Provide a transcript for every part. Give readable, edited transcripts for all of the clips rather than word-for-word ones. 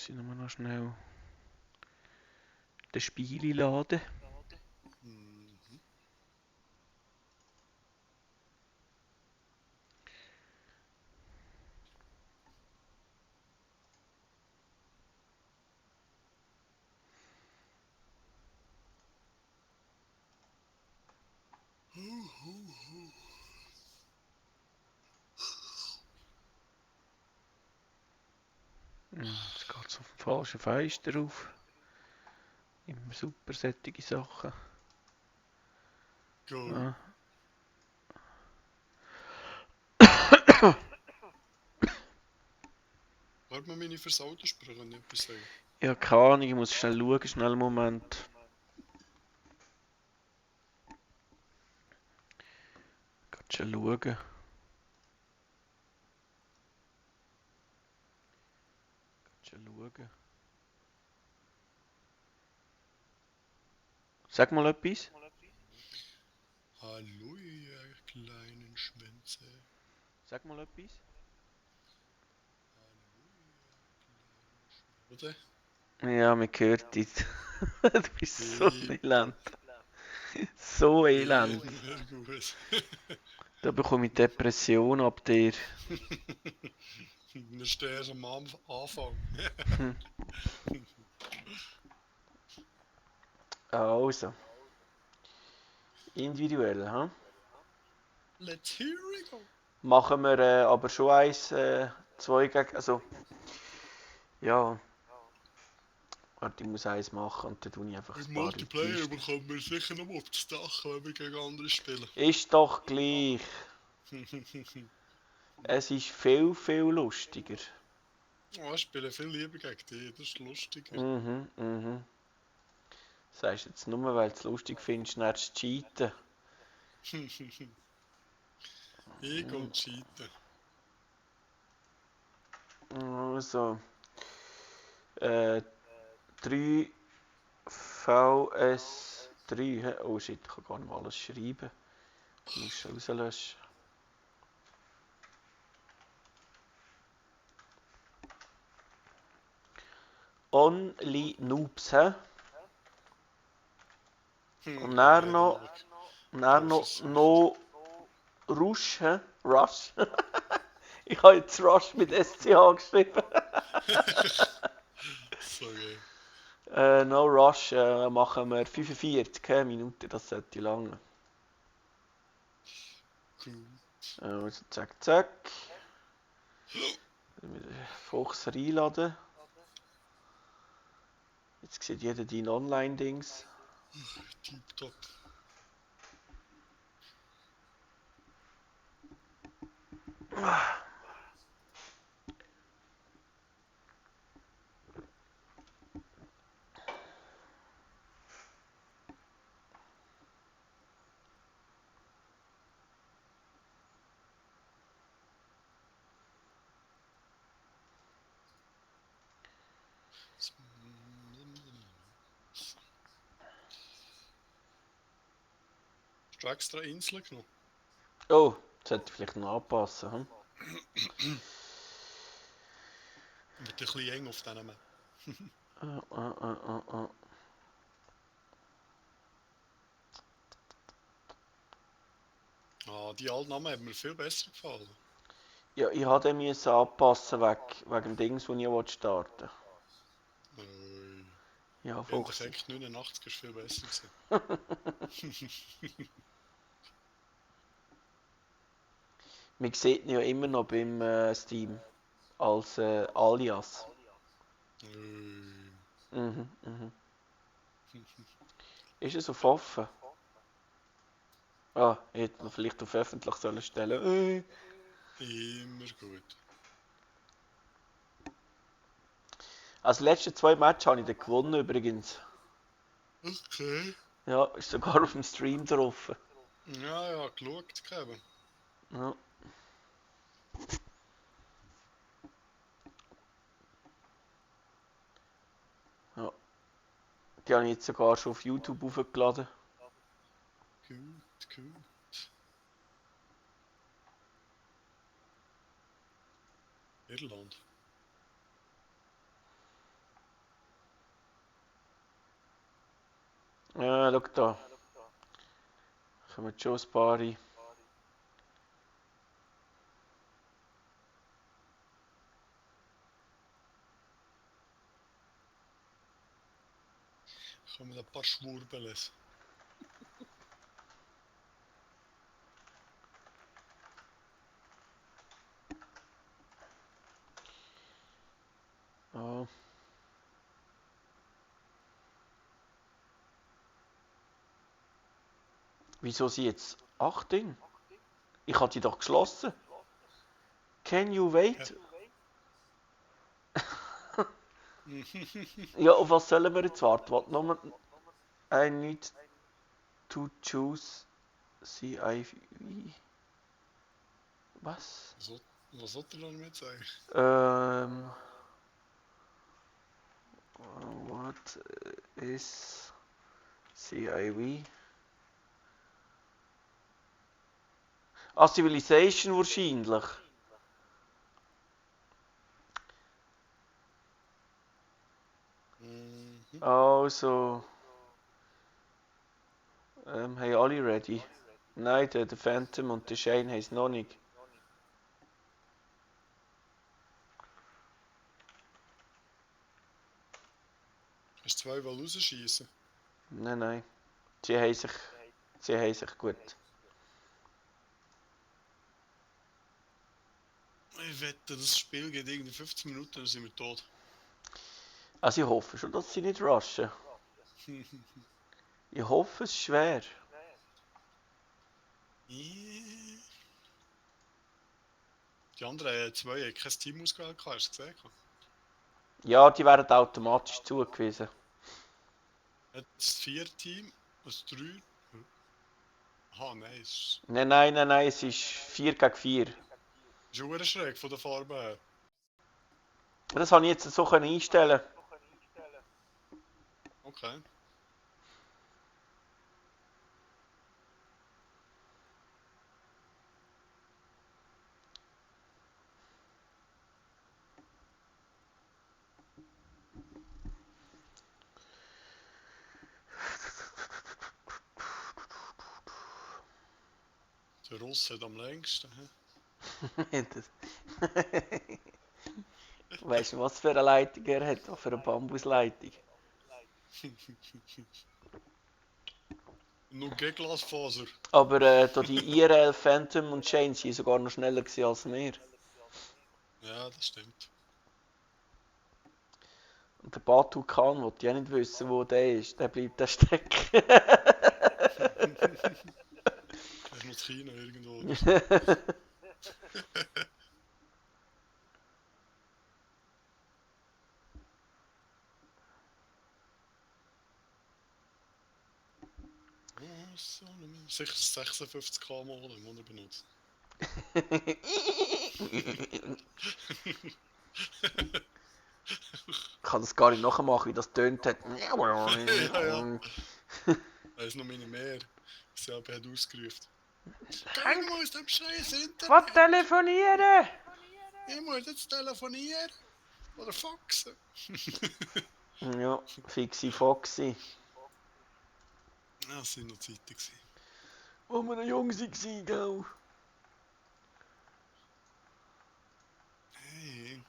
Muss ich nur noch schnell den Spiele laden. Mhm. Jetzt geht es auf dem falschen Fenster auf. Immer super sättige Sachen. Go. Ah. Hört man meine fürs Auto sprechen, wenn ich etwas sage? Ja, keine Ahnung, ich muss schnell schauen, schnell einen Moment. Gerade schon schauen. Schon schauen. Sag mal etwas. Hallo, ihr kleinen Schwänze. Sag mal etwas. Hallo, ihr kleinen Schwänze. Ja, man hört dich. Du bist so Tipptopp. elend. So elend. Immer gut. Da bekomme ich Depression ab dir. Dann stehst du am Anfang. Hm. Also, individuell, ha? Let's hear it go. Machen wir aber schon eins, zwei gegen. Also, ja. Warte, ich muss eins machen und dann tue ich einfach ein Im paar in die Multiplayer Liste. bekommen wir sicher noch auf das Dach, wenn wir gegen andere spielen. Ist doch gleich. Es ist viel, viel lustiger. Oh, ich spiele viel lieber gegen dich, das ist lustiger. Mhm. Sagst du jetzt nur, weil du es lustig findest, nicht zu cheaten. Ich gehe cheaten. Also, äh, 3 VS3. Hä? Oh shit, ich kann gar nicht mal alles schreiben. Ich muss schon rauslöschen. Only Noobs, hä? Und dann Jeder noch, mag dann noch Professor. No Rush, hä? Rush? Ich habe jetzt Rush mit SCH geschrieben. So geil. No Rush machen wir 45 Minuten, das sollte lange. Cool. Also zack. Den Fuchs reinladen. Jetzt sieht jeder dein Online-Dings. Tipptopp. Hast du extra Inseln genommen? Oh, das sollte ich vielleicht noch anpassen. Hm? Wird ein bisschen eng auf diesen Map. Äh. Ah, die alten Namen haben mir viel besser gefallen. Ja, ich habe den müssen anpassen wegen dem Dings, das ich starten Äh, Ja, Fuchsi. Endeffekt 89 ist viel besser gewesen. Man sieht ihn ja immer noch beim Steam als Alias. Mhm. Ist es auf offen? Ah, hätte man vielleicht auf öffentlich sollen stellen. Immer gut. Also die letzten 2 Matches habe ich dann gewonnen übrigens. Okay. Ja, ist sogar auf dem Stream drauf. Ja, ja, geschaut, Kevin. Ja. Ja. Die habe ich jetzt sogar schon auf YouTube hochgeladen. Gut. Irland. Schau da. Kommen schon ein paar rein. Kommen ein paar Schwurbeles. Ja. Wieso sind jetzt 8 Dinge? Ich habe die doch geschlossen. Can you wait? Ja, auf was sollen wir jetzt warten? Warte nochmal. I need to choose CIV. Was? Was soll er dann mit sagen? What is CIV? Ah, Civilization wahrscheinlich. Also. Haben alle ready? Nein, der Phantom und der Shane haben es noch nicht. Hast du 2 rausschießen? Nein. Sie haben sich gut. Ich wette, das Spiel geht irgendwie 15 Minuten, dann sind wir tot. Also ich hoffe schon, dass sie nicht rushen. Ich hoffe es schwer. Die anderen 2 haben kein Team ausgewählt, hast du gesehen? Ja, die werden automatisch zugewiesen. Jetzt 4 Team, also 3. Aha, nein, es Nein, es ist 4 gegen 4. ist auch schräg von der Farbe her. Das habe ich jetzt so einstellen. Okay. Der Russe hat am längsten. Weißt du, was für eine Leitung er hat? Für eine Bambusleitung. Nur gegen Glasfaser. Aber da die IRL, Phantom und Shane sind sogar noch schneller gewesen als wir. Ja, das stimmt. Und der Batu Khan wollte ja nicht wissen, wo der ist. Der bleibt da stecken. Er ist noch zu China irgendwo. Oder so. Oh, so sicher 56k Modem, den er benutzt. Ich kann das gar nicht nachmachen, wie das tönt hat. Ja. Er ist noch meine mehr. Selber hat ausgerufen. Geh mal aus dem scheiß Was Internet! telefonieren? Ich muss jetzt telefonieren! Oder faxen! Ja, Fixi Foxy. Ja, das sind noch Zeiten gewesen. Wo wir noch jung waren, gell? Hey.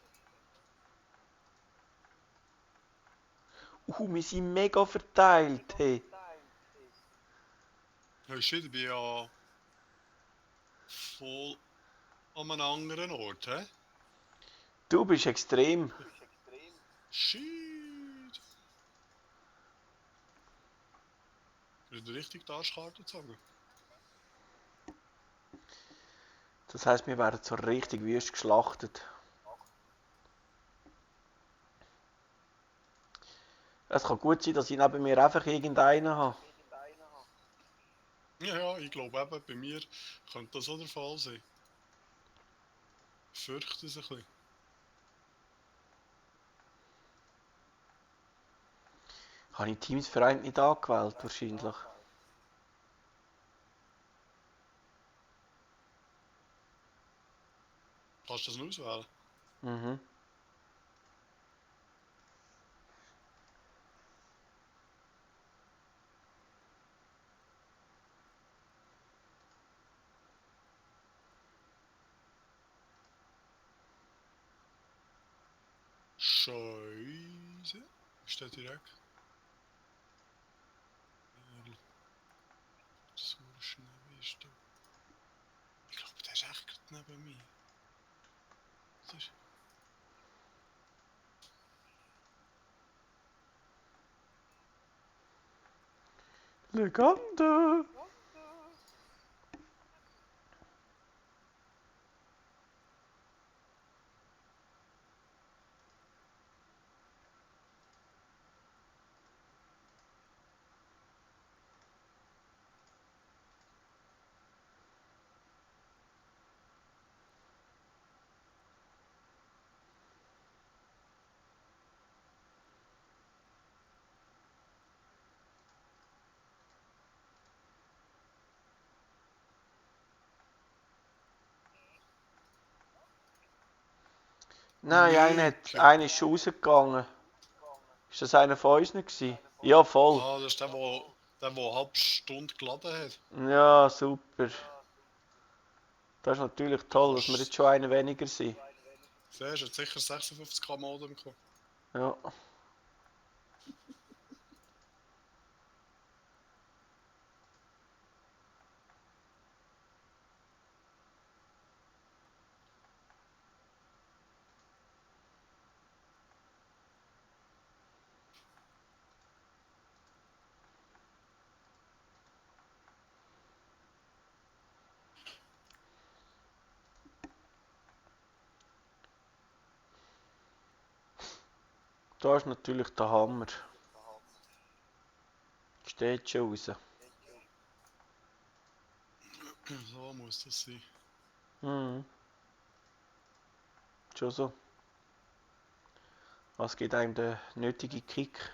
Wir sind mega verteilt. Hey. Ja, shit, ich bin ja voll an einem anderen Ort, hä? Du bist extrem. Shit! Willst du richtig die Arschkarte gezogen? Das heisst, wir werden so richtig wüst geschlachtet. Es kann gut sein, dass ich neben mir einfach irgendeinen habe. Ja, ich glaube eben, bei mir könnte das auch der Fall sein. Ich fürchte es ein bisschen. Habe ich Teams Verein nicht angewählt, wahrscheinlich. Kannst du das noch auswählen? Mhm. Scheiße. Ist der direkt? So schnell ist der. Ich glaube, der ist echt gerade neben mir. Das ist... Legende! Nein, Wirklich? einer ist schon rausgegangen. Ist das einer von uns nicht gewesen? Ja, voll. Ah, das ist der, der eine halbe Stunde geladen hat. Ja, super. Das ist natürlich Du toll, dass wir kannst... jetzt schon einer weniger sind. Siehst du, hat sicher 56k Modem gehabt. Ja. Da ist natürlich der Hammer. Steht schon raus. So muss das sein. Mhm. Schon so. Was gibt einem den nötigen Kick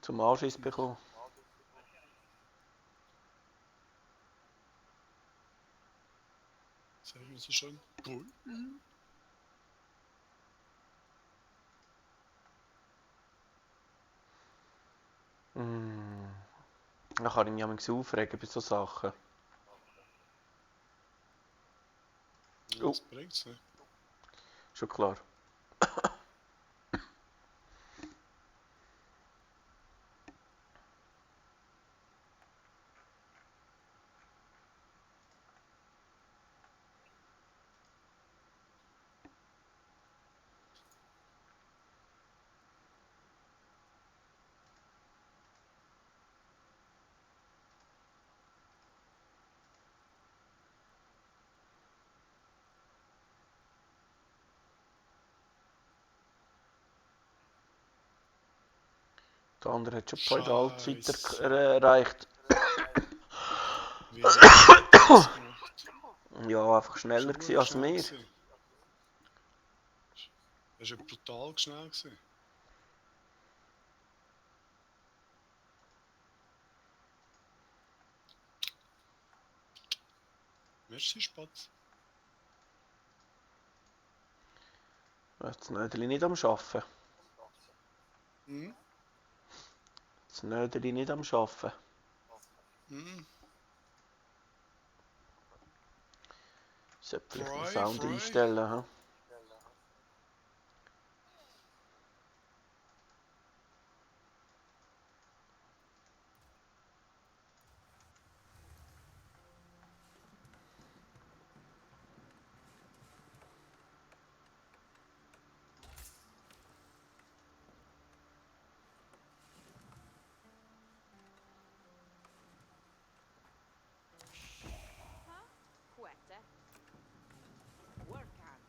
zum Anschiss bekommen? Sagen wir so schön. Cool. Da kann ich mich manchmal aufregen bei so Sachen. Ja, das bringt's nicht. Schon klar. Der andere hat schon die Feudalzeit Scheiße. erreicht. Wie hat er das gemacht? Ja, einfach schneller Schon gewesen als schnell wir. gewesen. Das war ja brutal schnell gewesen. Merci, Spatz. Das Nödeli nicht am Arbeiten. Mhm. Das Nödeli nicht am Arbeiten. Mhm. Ich sollte vielleicht noch Fry, Sound fry. einstellen. Hm? Quetta. Workan.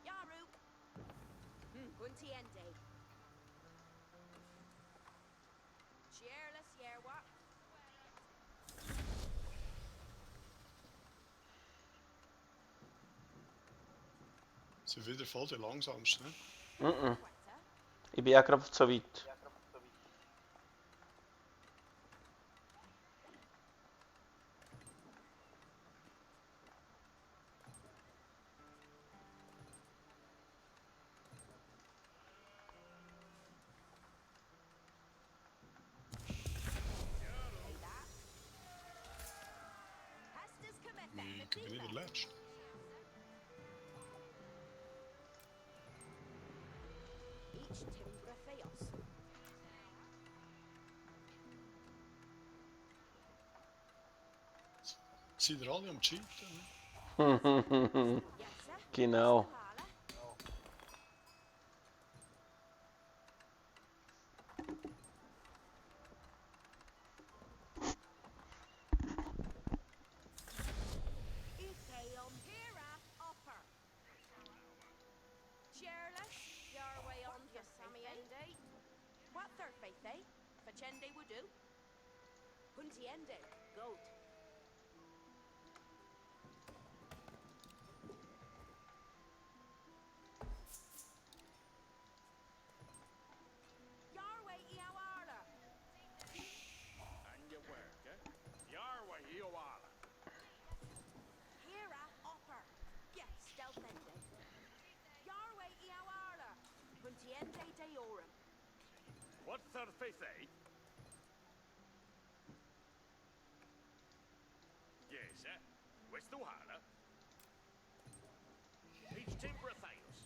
Yaru. Guntiende. Cheerless Yerwa. Sind wieder voll der langsamste, ne? Mhm. Quetta. Ich bin ja gerade so weit. ich bin nicht der Letzte. Each timbra theos. Seid ihr alle am Cheaten? Ne? Yes, sir. Genau. Stuhala. Ikeon Hera Upper. Cheerless, your way on for Sammy Ende. What third faith, eh? Fachende would do. Hunti Ende, goat. Yarway Iawala. And you work, eh? Yarwa Iowala. Hera Upper. Yes, stealth Ende. Yarway Iawala. Hunti Ende Deorum. What third faith, eh? Yes, eh? Westuhala. Each timbra theos.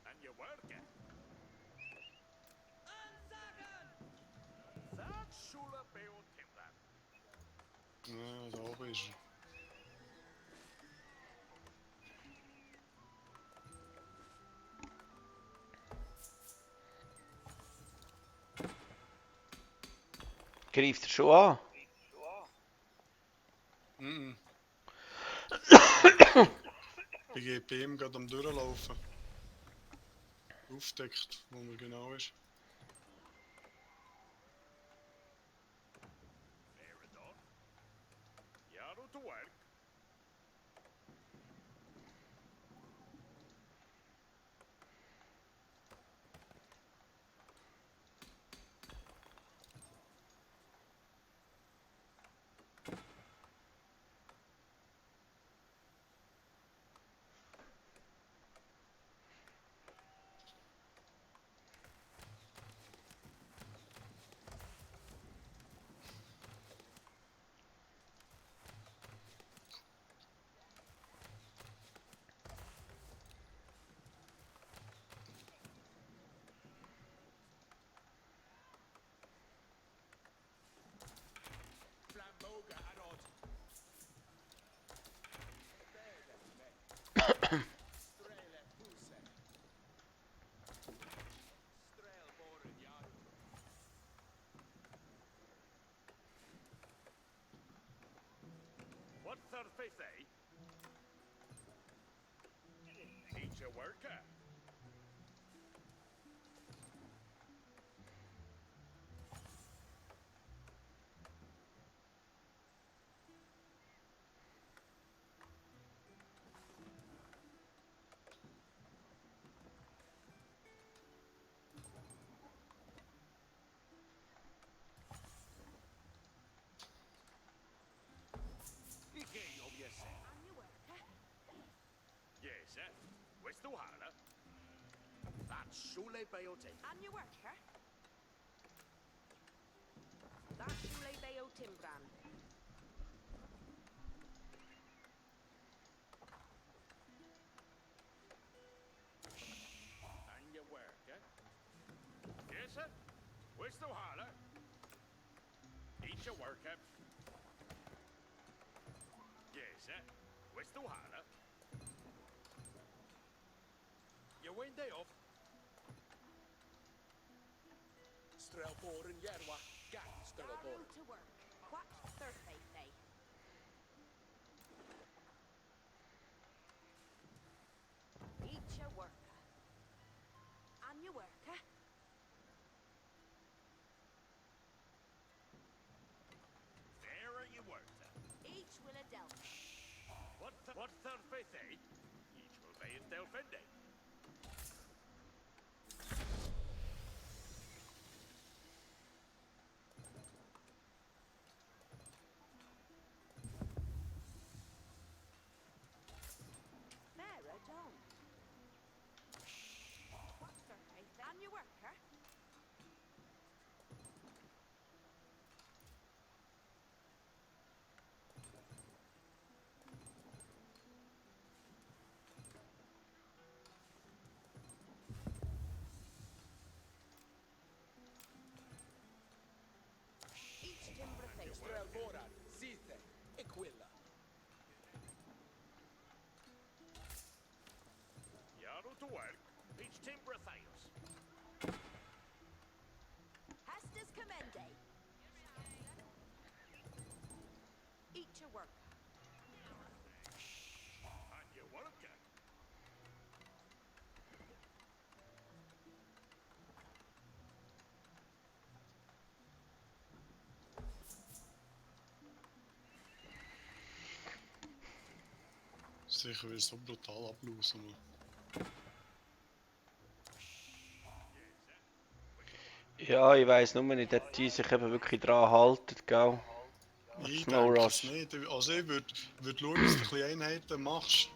And you work, eh? That Shula Beo Timran. Ja, da oben ist er. Greift er schon an? Mhm. Ich bin bei ihm gerade am Durchlaufen. Aufdeckt, wo man genau ist. Meridon. Yaru to work. Flamboga Arod. Strele Puse. Strel Boren Yaru. What third faith, eh? Each a worker. Ike Obiese. And you work, eh? Yes, eh? Westuhala. That Shule Beote. And you work, eh? That Shule Beo Timbran. And you work, eh? Yes, eh? Westuhala. Each a work, eh? Yes, eh? Westuhala. You win day off. Strelboren Yerwa. Gat Yaru Strelboren. to work. What third faith, eh? What third they? Each will be in Delphindi. Vera don't. What's her faith? And you worker? Each timber face. Strelvora, Sithe e quella. Yarrow to work. Each timber thales. Hastus commende. Each a worker. And you worker. Sicher will so brutal ablaufen. Man. Ja, ich weiss nur nicht, dass die sich eben wirklich dran halten, gell? Ich Snow denke Rush. es nicht. Also ich würde schauen, dass du ein bisschen Einheiten machst.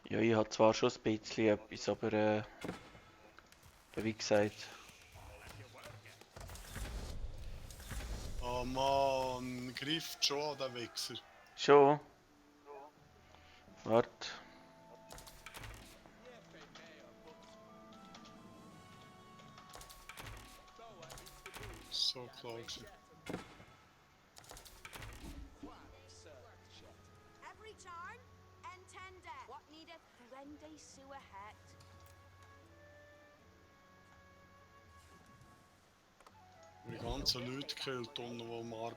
Ja, ich habe zwar schon ein bisschen etwas, aber wie gesagt. Ah Mann, greift schon an den Wichser. Schon? Warte. So klar gewesen. Every turn, entende. What needeth Grende sua het? Die ganzen Leute gekillt, die am Arbeiten waren,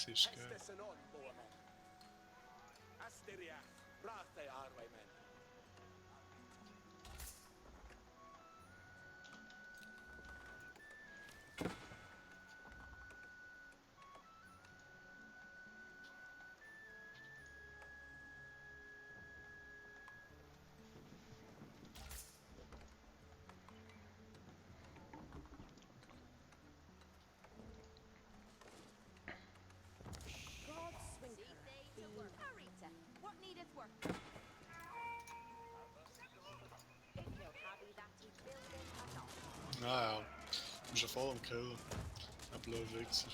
gell? Estes non, Boaman. Asteria, Rathe Arweimen. God swinker. Arita, what needeth work? It will have that he building a knock. Ja, ja. Du bist ja voll am Killen. Ein blöder Wichser.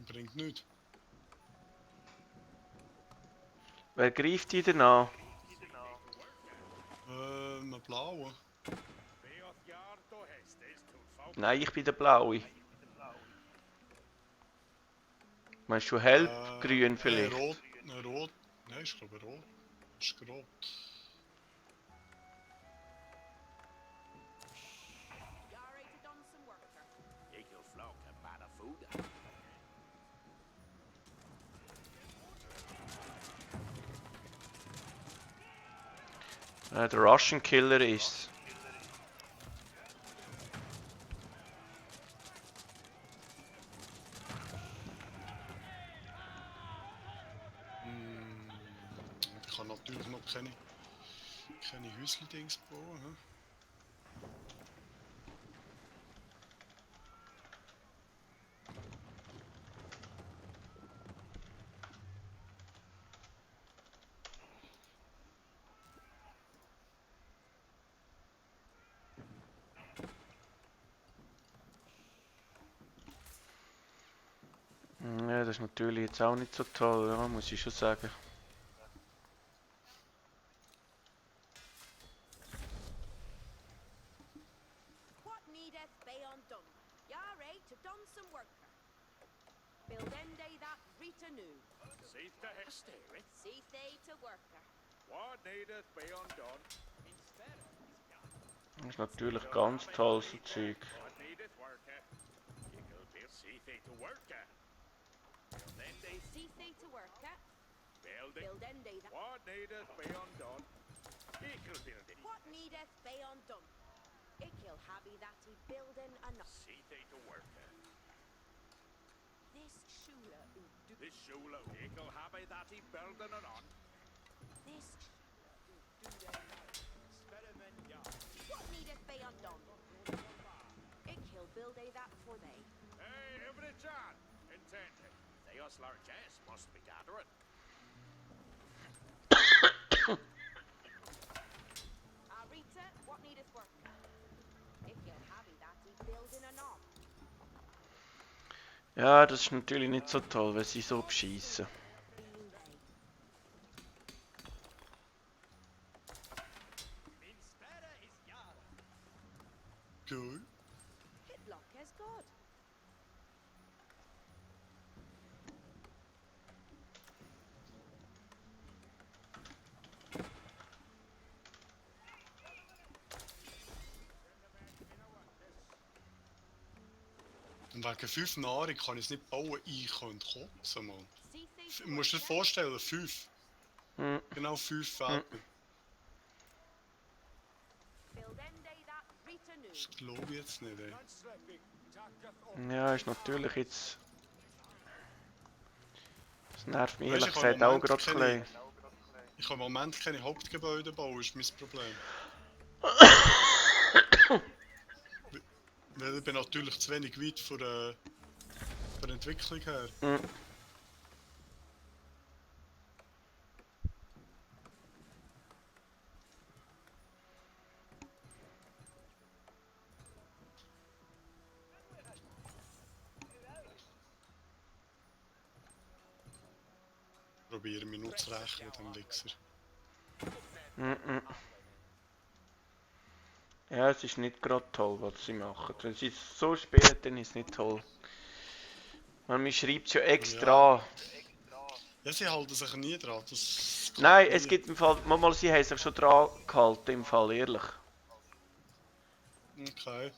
Bringt nichts. Wer greift die denn an? Einen blauen. Beoth Yardo Hestes to Falk. Nein, ich bin der Blaue. Meinst du hellgrün vielleicht? Rot. Rot. Nein, ich glaube rot. Ist rot. Yare to done some worker. Eagle flock and Manafuda. Der Russian Killer ist. Ich kann natürlich noch keine Häusli-Dings bauen. Hm? Ja, das ist natürlich jetzt auch nicht so toll, ja, muss ich schon sagen. What needeth Bayon done? Yare to done some worker. Buildende that Rita new. Sita Hestere. See they to worker. What needeth be undone? Das ist natürlich ganz toll, so Zeug. What needeth worker? Equal build see they to worker. Build ende, See thee to work at. building. Build ende that. What needeth be undone? Equal building. What needeth be undone? Ikil habby that he building enough. See they to worker. This shula who do This shula equal have that he building and on. this shula who do they Experiment yard. What needeth be undone? Ikil build a that for thee. Hey, every John, intended. They us largesse must be gathering. Rita, what needeth work? Ikil habby that he building enough. Ja, das ist natürlich nicht so toll, wenn sie so beschießen. Being they. Min spera is yard. Cool. Hitlock as God. Und wegen 5 Nahrung kann ich es nicht bauen, ich könnte kotzen, Mann. See thee Du to musst dir work at. vorstellen, 5. Hm. Genau 5 fehlt mir. Build ende that Rita knew. Das glaube ich jetzt nicht, ey. Non slipping. Taketh up. Ja, ist natürlich jetzt... Das nervt mich Weißt, ehrlich ich habe im gesagt auch Moment gerade keine- ein bisschen. Ich kann im Moment keine Hauptgebäude bauen, ist mein Problem. Weil ich bin natürlich zu wenig weit von der Entwicklung her. Hm. Probiere mich nur zu rechnen, dem Wichser. Mhm. Ja, es ist nicht gerade toll, was sie machen. Wenn sie es so spielen, dann ist es nicht toll. Man schreibt es ja extra. Ja, sie halten sich nie dran. Das klappt Nein, nie. es gibt im Fall, manchmal sie haben sich schon dran gehalten, im Fall, ehrlich. Okay.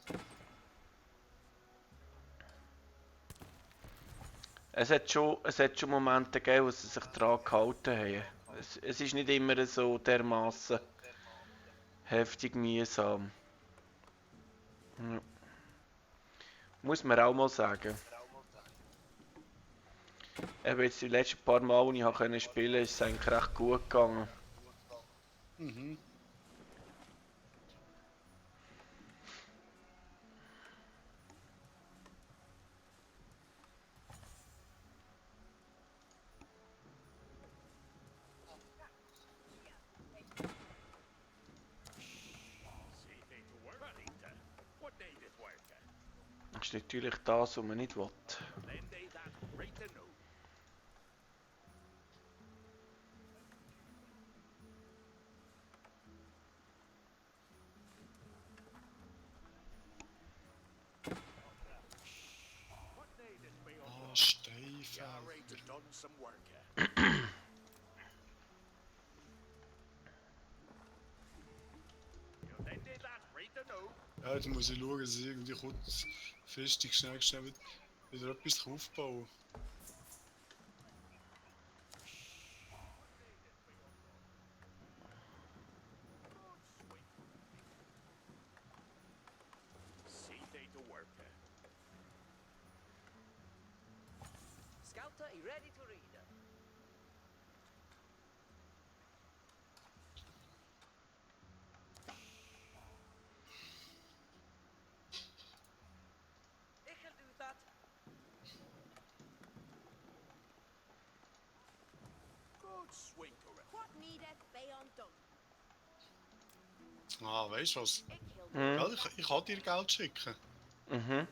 Es hat schon Momente gegeben, wo sie sich dran gehalten haben. Es ist nicht immer so dermaßen heftig mühsam. Ja. Muss man auch mal sagen. Eben jetzt die letzten paar Mal, die ich spielen konnte, ist es eigentlich recht gut gegangen. Mhm. See they to work, Rita. What needeth worker? Das ist natürlich das, was man nicht will. Lend they that Rita know. What needeth be Ah, undone? Steif. Yeah, Rita done some worker. Build ende that Rita know. Ja, jetzt muss ich schauen, dass ich irgendwie kurzfristig schnell wieder etwas aufbauen. See they to worker. Scouter, you ready to read? I'll do that. Good swinker. What needeth be undone? Ah, weißt du was? Ikil Mhm. Ja, ich kann dir Geld schicken. Mhm.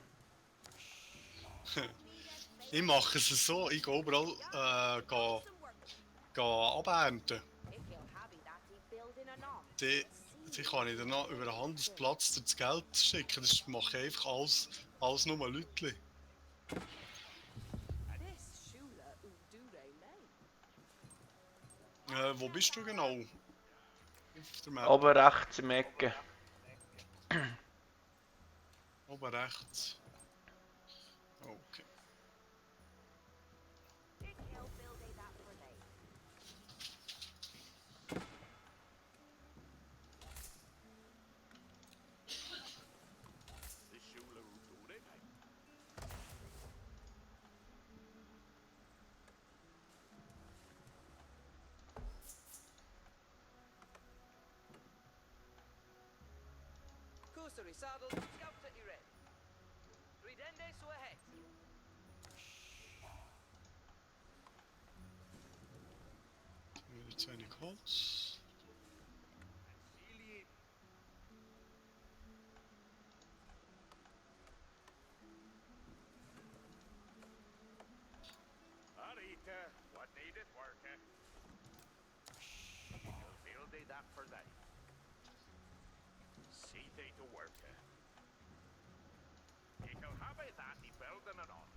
Ich mache es so, ich gehe überall some work. abernten. Ikil habby that he building enough. Die kann ich dann noch über den Handelsplatz dir das Geld schicken. Das mache ich einfach alles nur Leute. This shula who do they name? Wo bist du genau? Auf der Map. Aber rechts im Ecke. Oben rechts. Okay. Big hill build they that for they. The Shula Rutore. Kusari saddled, Scouter ready. Ridende so ahead. Wieder zu wenig Holz. Celie. Arita, what needed working? You'll build it that for that. See they to work. You can have it that the building and on.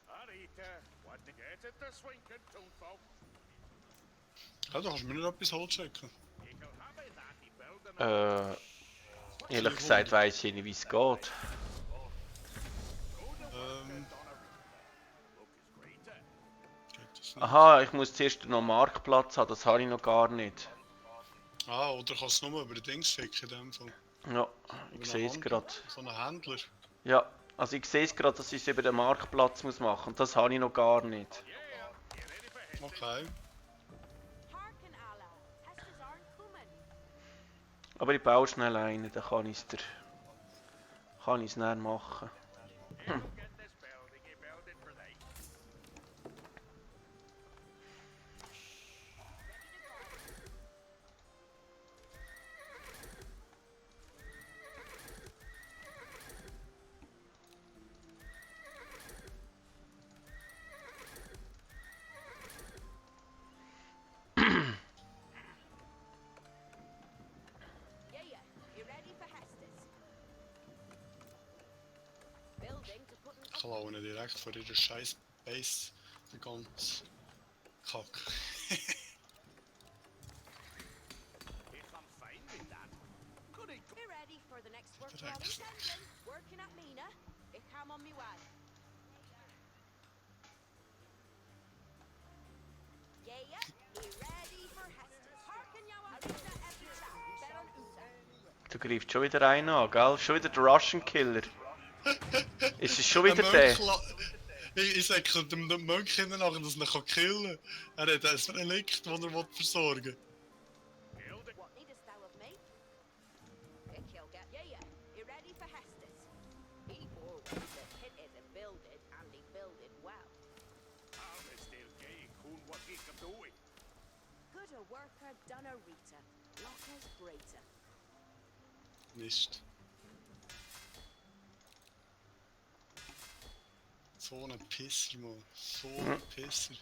Arita, what the get it this winking toonfolk? Ja, da kannst du mir nicht etwas Holz schicken. You can have it that the building and on. Ehrlich gesagt weiss ich nicht, wie es geht. Geht das nicht? Aha, ich muss zuerst noch einen Marktplatz haben, das habe ich noch gar nicht. Ah, oder kannst du nur über den Dings schicken in dem Fall. Ja, ich sehe es gerade. So einen Händler. Ja, also ich sehe es gerade, dass ich es über den Marktplatz muss machen und das habe ich noch gar nicht. Okay. Harken Allah, Hestes aren't coming. Aber ich baue schnell einen, dann kann ich es näher machen. You get this building, you build it for that. Yeah, yeah, you ready for Hestes? Building to put an Ich klaue ihn direkt vor ihrer scheiß Base. Den ganzen Kack. You come fine with that. Could it Be ready for the next work Direct. while sending. Working at Mina. Ich come on me way. Yeah, yeah, be ready for Hestes. Harken ya Arena every chat. Beron Uta. Du greifst schon wieder einen an, gell? Schon wieder der Russian Killer. Ist es schon wieder der? Ich sage dem Mönch hinten nachher, dass er ihn killen kann. Er hat ein Relikt, das er versorgen will. build it? What needest thou of me? Ich will get yeah, yeah. You ready for Hestes? He always that hit it and build it, and he build it well. I'm still gay, cool what he can do it. Good a worker, done a Rita. Locker's greater. Mist. So ein Pisser, Mann. So ein Pisser.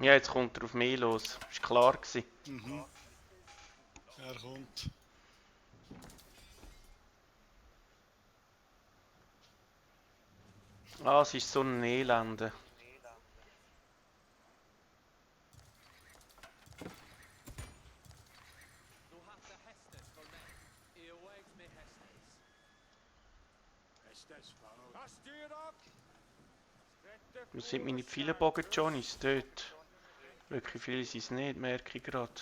Ja, jetzt kommt er auf mich los. Ist klar gewesen. Mhm. Er kommt. Ah, es ist so ein Elende. Du hast der Hestes for me. Ihr wags me Hestes. Is this foul? Hast du doch? Wo sind meine Pfeilenbogen, Johnnies? Dort. Wirklich viele sind es nicht, merke ich gerade.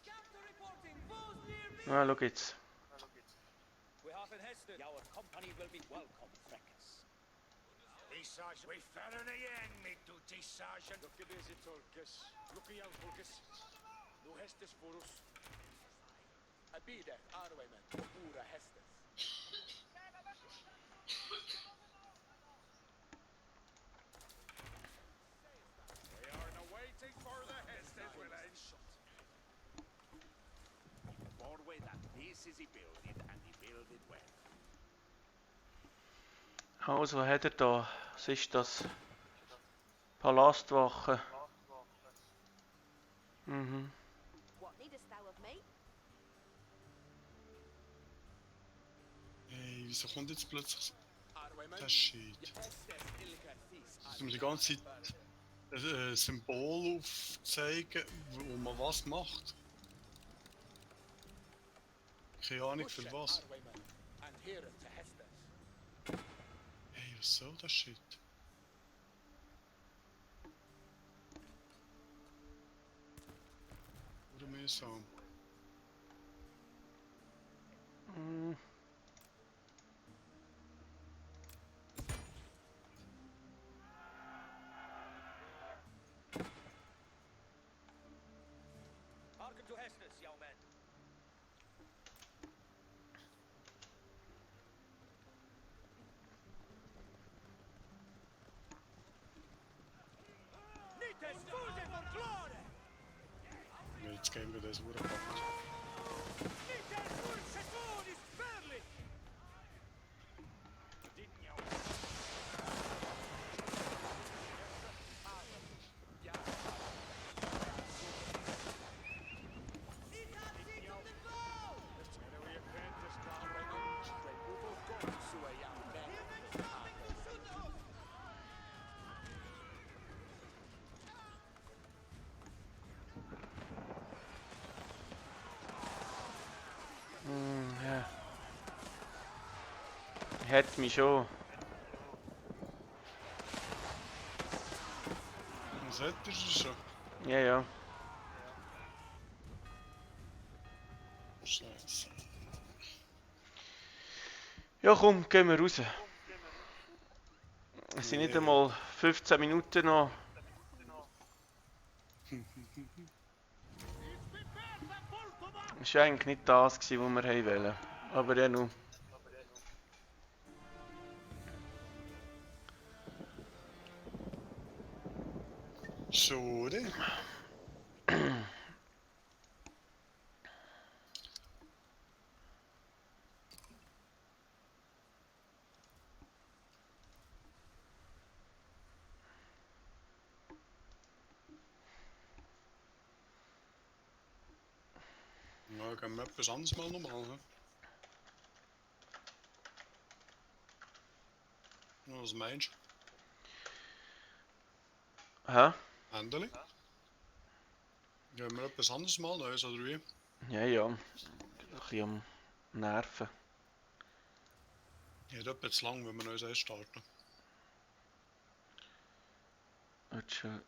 Scouter reporting, foes near me. Ah, schau jetzt. We have in Hestes. Our company will be welcome, Freckus. Sergeant, we fell in again, me duty, Sergeant. Look at this, Tulkus. Look out, Tulkus. No Hestes for us. Abide, Arwayman, Pura Hestes. We are now waiting for the Hestes, village. Forward that this is he build it, and he build it well. Also, hat er da? Was ist das? Palastwache. Mhm. What needest thou of me? Hey, wieso kommt jetzt plötzlich das Shit? Dass mir die ganze Zeit ein Symbol aufzeigen, wo man was macht. Keine Ahnung für was. Hey, was soll das Shit? Oder mühsam. Hm. Hearken to Hestus, young men. Nites fuse for glory! Mir jetzt Game geht das Uhr gepackt. Nites fuse is fairly! Ja. Hat mich schon. Was hat er schon? Ja, ja. Scheiße. Ja, komm, gehen wir raus. Es sind nicht Nee. einmal 15 Minuten noch. Das war eigentlich nicht das, was wir wollten. Aber ja, nun. Schade. Ja, gehen wir etwas anderes mal nochmal, ne? Ja, was meinst Hä? du? Endlich? Gehen wir etwas anderes mal, Neues oder wie? Ja, ja. Ein bisschen am Nerven. Ja, das wird zu lang, wenn wir Neues erst starten. Wird schon.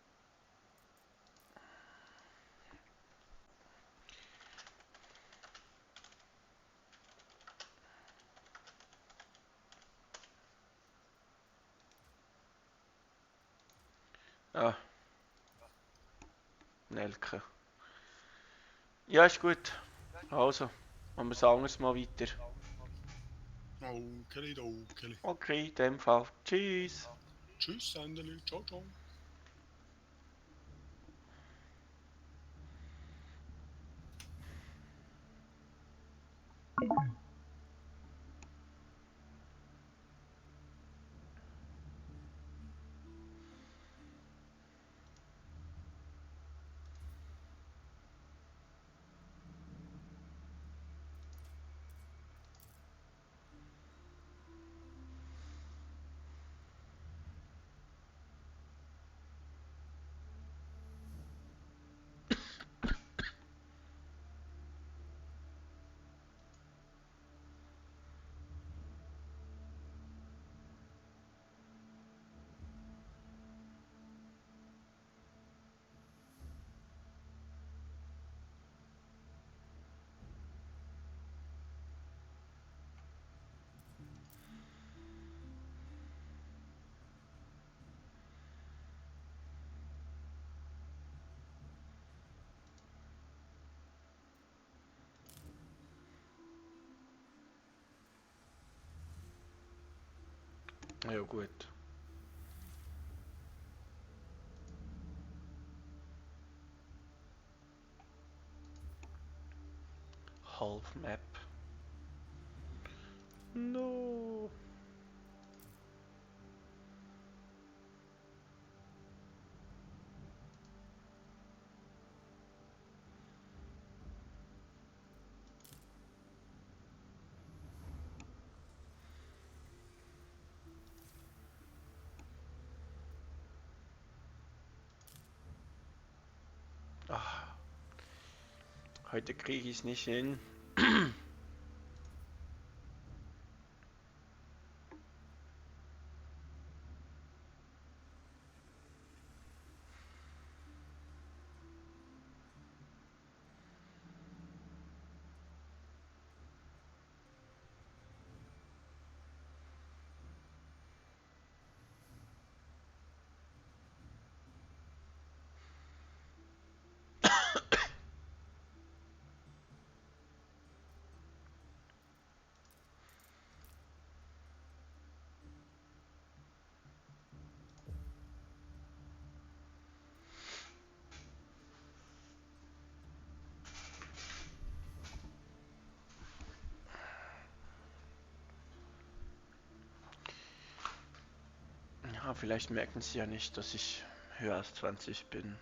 Ah, Nelke. Ja, ist gut. Also, machen wir es anderes Mal weiter. Okay, okay. Okay, in dem Fall. Tschüss. Tschüss, Endlich. Ciao, ciao. Ja, gut. Half Map. No. Heute kriege ich es nicht hin. Ja, vielleicht merken sie ja nicht, dass ich höher als 20 bin.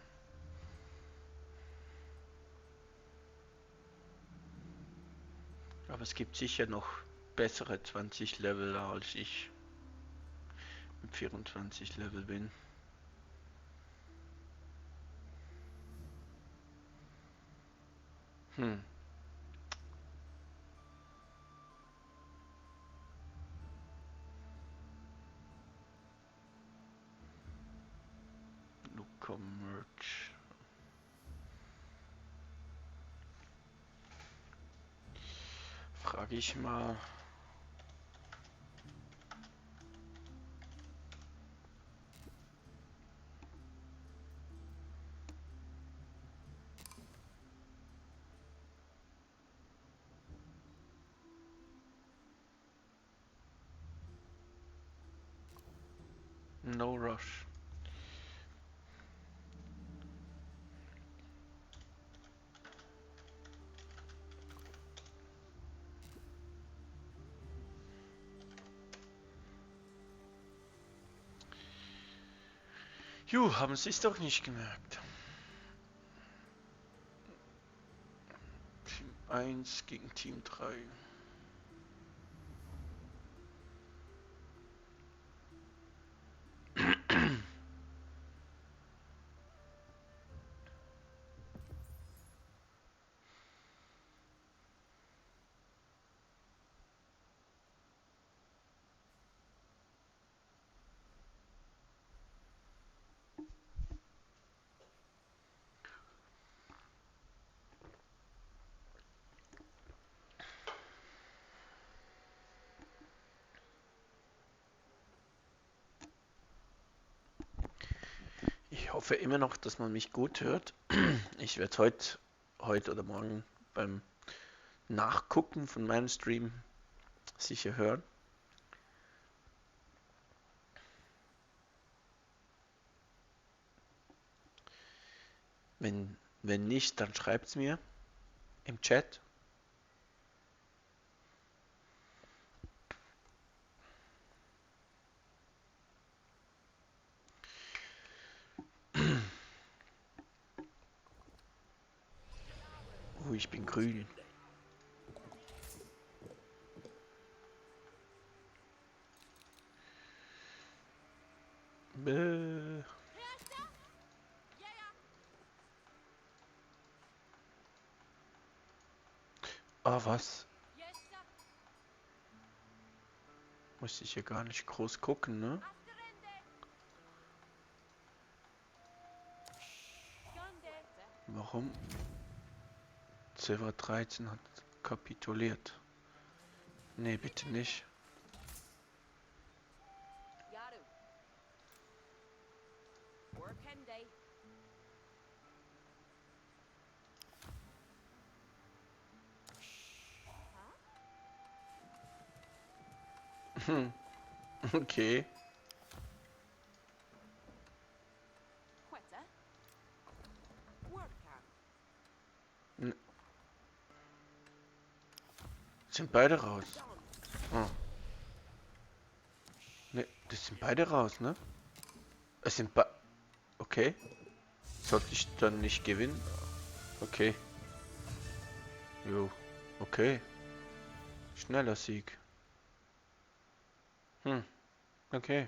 Aber es gibt sicher noch bessere 20 Level, als ich mit 24 Level bin. Hm. Luca Merch. Frage ich mal. No rush. Haben sie es doch nicht gemerkt. Team 1 gegen Team 3. Ich hoffe immer noch, dass man mich gut hört. Ich werde heute oder morgen beim Nachgucken von meinem Stream sicher hören. Wenn nicht, dann schreibt es mir im Chat. Oh, ich bin grün. Bäh. Ah, was? Yes, sir. Muss ich ja gar nicht groß gucken, ne? After Ende. Gunde. Warum? Server 13 hat kapituliert. Nee, bitte nicht. Yaru. Work Ende. Okay. Quetta. Worker. Sind beide raus. Don. Ah. Ne, das sind beide raus, ne? Es sind beide. Okay. Sollte ich dann nicht gewinnen? Okay. Jo. Okay. Schneller Sieg. Okay.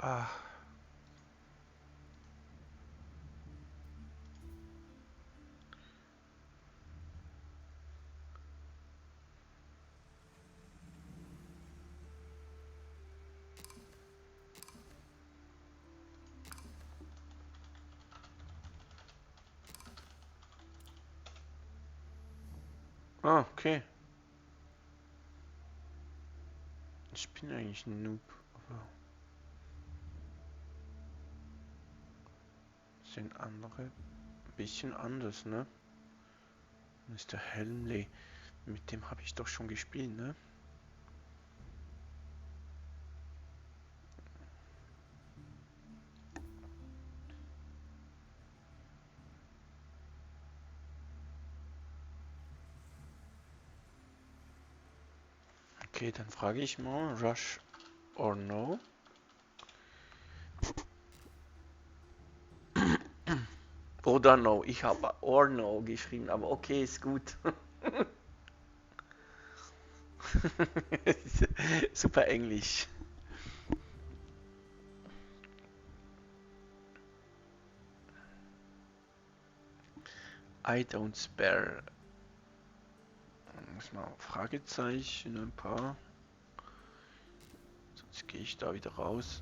Ah. Ah, okay. Ich bin eigentlich ein Noob, aber sind andere ein bisschen anders, ne? Mr. Helmley, mit dem habe ich doch schon gespielt, ne? Okay, dann frage ich mal, Rush or No? Oder No, ich habe or No geschrieben, aber okay, ist gut. Super Englisch. I don't spare. Muss mal Fragezeichen, ein paar. Sonst gehe ich da wieder raus.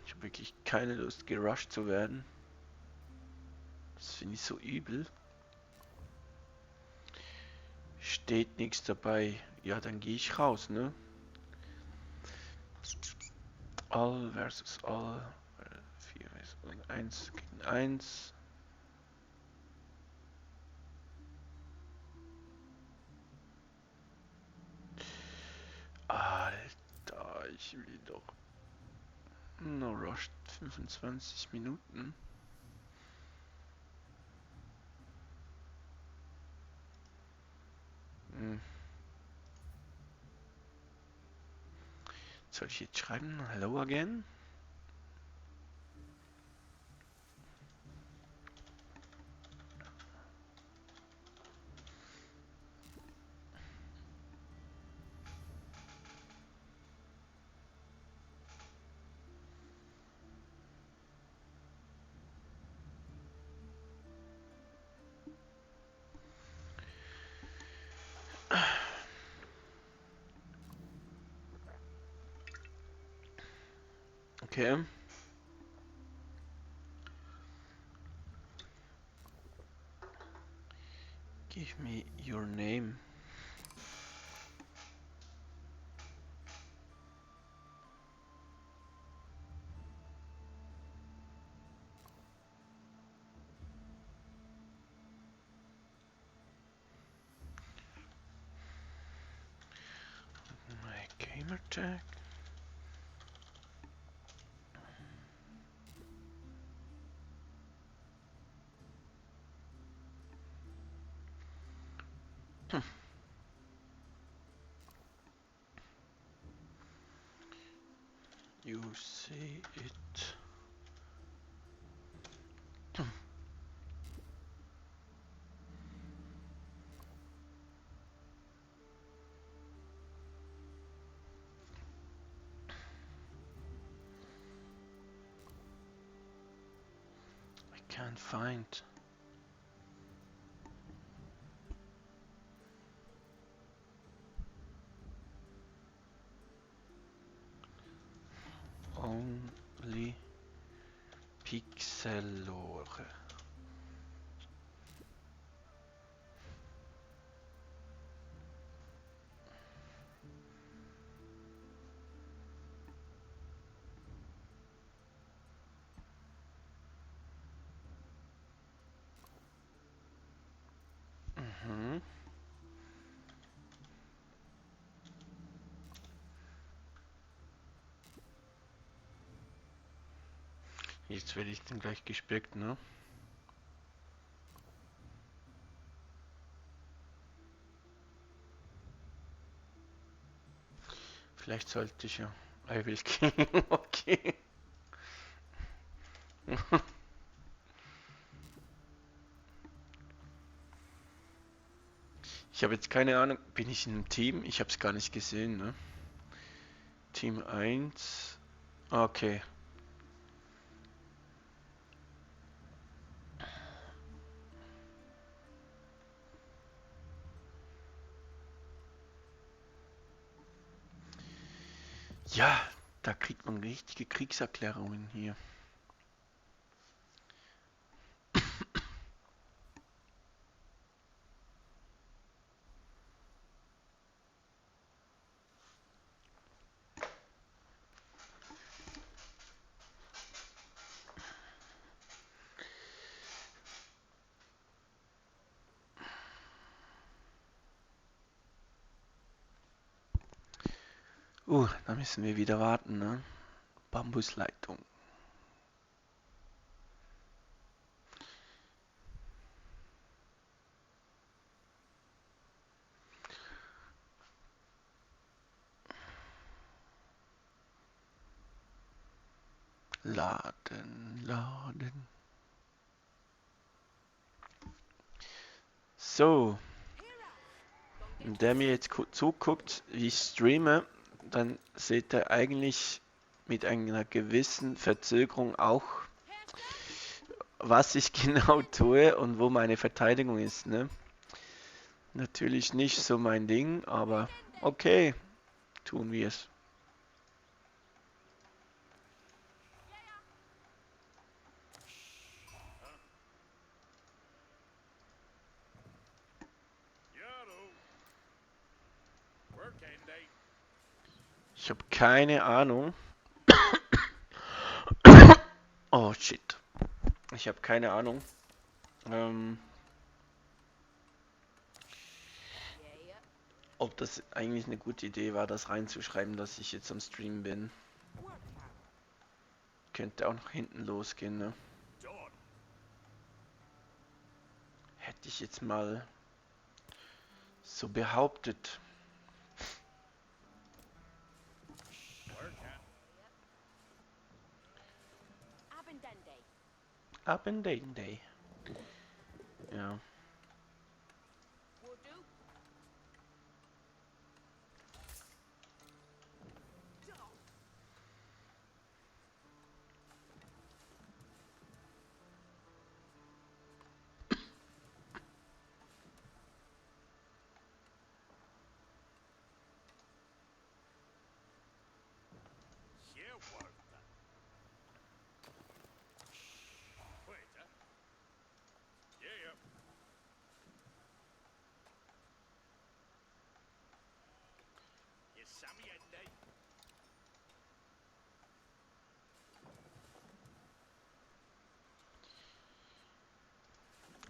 Ich habe wirklich keine Lust, gerusht zu werden. Das finde ich so übel. Steht nichts dabei. Ja, dann gehe ich raus, ne? All versus all. 4 versus 1 gegen 1. Alter, ich will doch. No Rush 25 Minuten. Hm. Soll ich jetzt schreiben? Hello again? Okay. Give me your name. My gamer tag. You see it. I can't find. Only Pixelore. Mhm. Jetzt werde ich dann gleich gespickt, ne? Vielleicht sollte ich ja. I will kill. Okay. Ich habe jetzt keine Ahnung. Bin ich in einem Team? Ich habe es gar nicht gesehen, ne? Team 1. Okay. Ja, da kriegt man richtige Kriegserklärungen hier. Da müssen wir wieder warten, ne? Bambusleitung. Laden. So, wenn der mir jetzt zuguckt, wie ich streame, dann seht ihr eigentlich mit einer gewissen Verzögerung auch, was ich genau tue und wo meine Verteidigung ist, ne? Natürlich nicht so mein Ding, aber okay, tun wir es. Ich habe keine Ahnung. Oh shit. Ich habe keine Ahnung. Ob das eigentlich eine gute Idee war, das reinzuschreiben, dass ich jetzt am Stream bin. Könnte auch nach hinten losgehen, ne? Hätte ich jetzt mal so behauptet. Up and down day. Ja.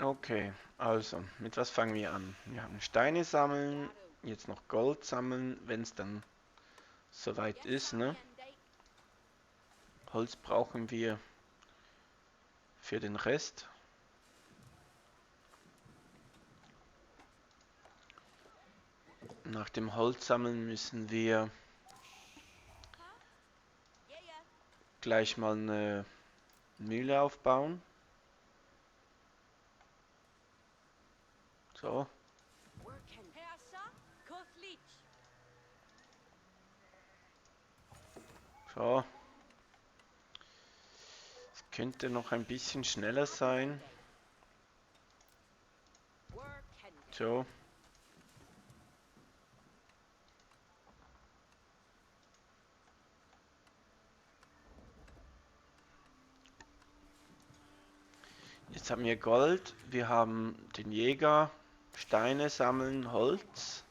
Okay, also, mit was fangen wir an? Wir haben Steine sammeln, jetzt noch Gold sammeln, wenn es dann soweit ist, ne? Holz brauchen wir für den Rest. Nach dem Holz sammeln müssen wir gleich mal eine Mühle aufbauen. So. So. Es könnte noch ein bisschen schneller sein. So. Jetzt haben wir Gold, wir haben den Jäger, Steine sammeln, Holz.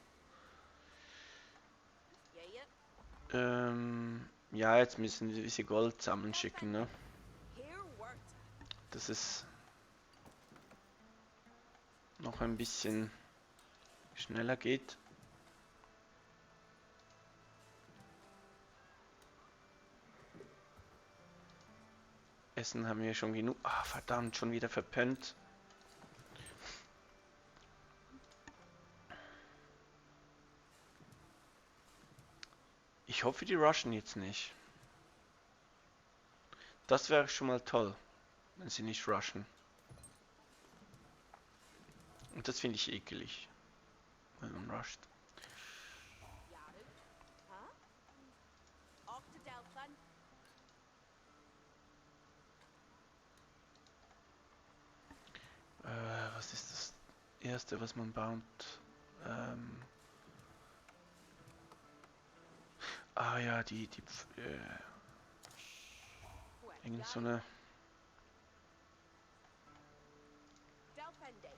Ja, jetzt müssen wir diese Gold sammeln schicken, ne? Das ist noch ein bisschen schneller geht. Essen haben wir schon genug. Ah, verdammt, schon wieder verpennt. Ich hoffe, die rushen jetzt nicht. Das wäre schon mal toll, wenn sie nicht rushen. Und das finde ich ekelig, wenn man rusht. Was ist das erste, was man baut? Ja, irgend so eine, Delfende.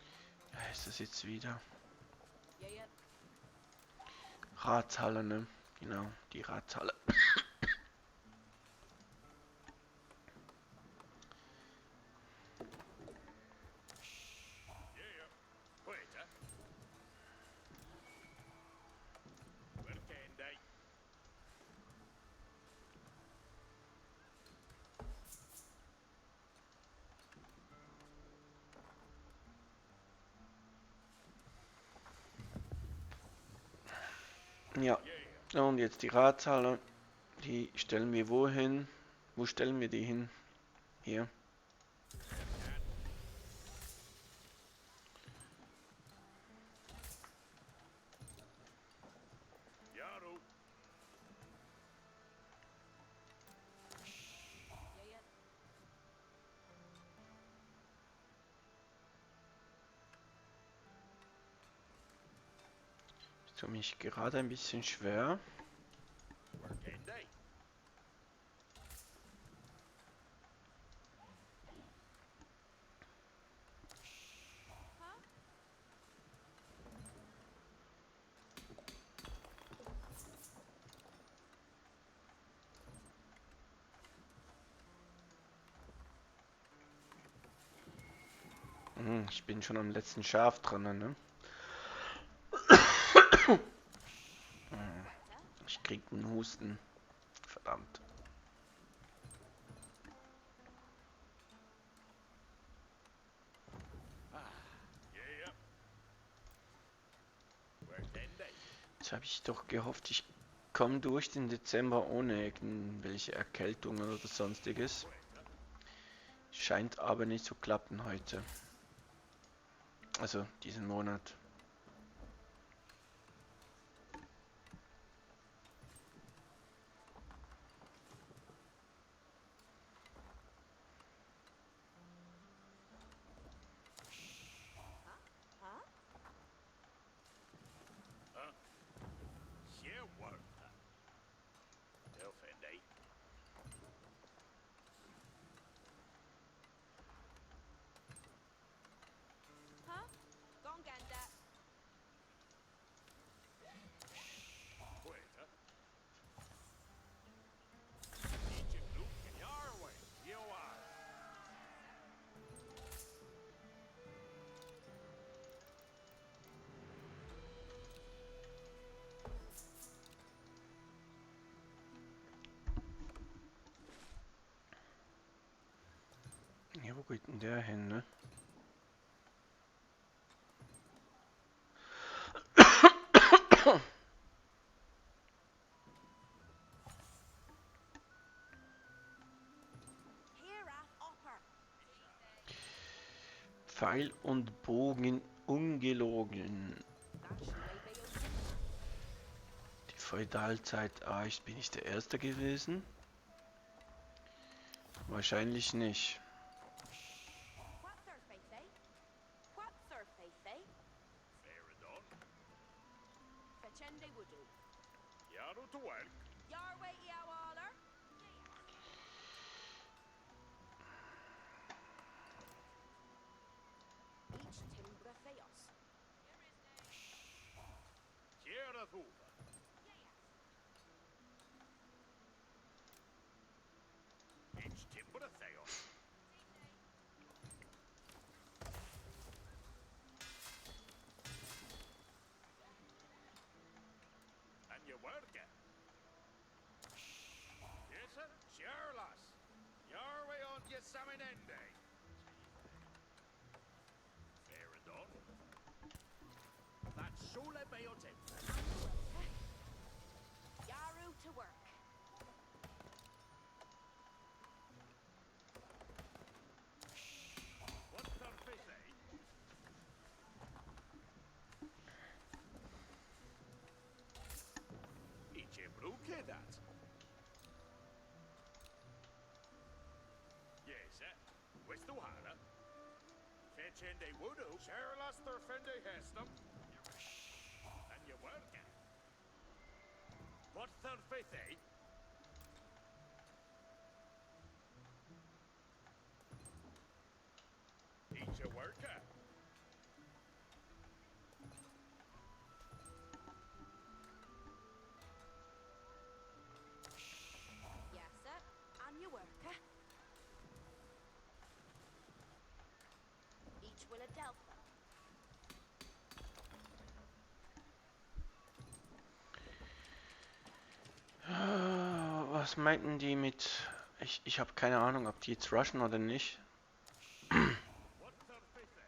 wie heißt das jetzt wieder? Yeah, yeah. Ratshalle, ne? Genau, die Ratshalle. Poeta. Weekende. Ja, und jetzt die Ratshalle. Die stellen wir wohin? Wo stellen wir die hin? Hier. Yaro. Yeah, yeah. Ist für mich gerade ein bisschen schwer. Weekende. Huh? Ich bin schon am letzten Schaf dran, ne? Ich krieg einen Husten. Verdammt. Yeah. Weekende. Jetzt habe ich doch gehofft, ich komme durch den Dezember ohne irgendwelche Erkältungen oder sonstiges. Scheint aber nicht zu klappen heute. Also diesen Monat. Huh? Yeah, work. Delfende. Huh? Gonganda. Poeta. Egypt Luke and Yarway. You are. Ja, wo geht denn der hin, ne? Hereath Opper. Pfeil und Bogen ungelogen. Die Feudalzeit. Bin ich der Erste gewesen? Wahrscheinlich nicht. What Thursday, eh? What Thursday, eh? Faradon. Fechende Wudu. Yaro to work. Yarway Yawaller. Each Timbra Theos. Kiera Thuva. Each Timbra Theos. And you work it. Yes, sir. Sure, lass. Your way on Yesaminende. Faradon. That's Shule Bayotin. Yaru to work. What surface, eh? Idzie brukie dat. Yes, sir. Questo hara. Fed Chende Wudu, Sherlas der Fende Hestum. And you work it. What third faith, eh? Each a worker. Yes, sir. And your worker. Each will a Delta. Was meinten die mit... Ich habe keine Ahnung, ob die jetzt rushen oder nicht. What third faith, eh?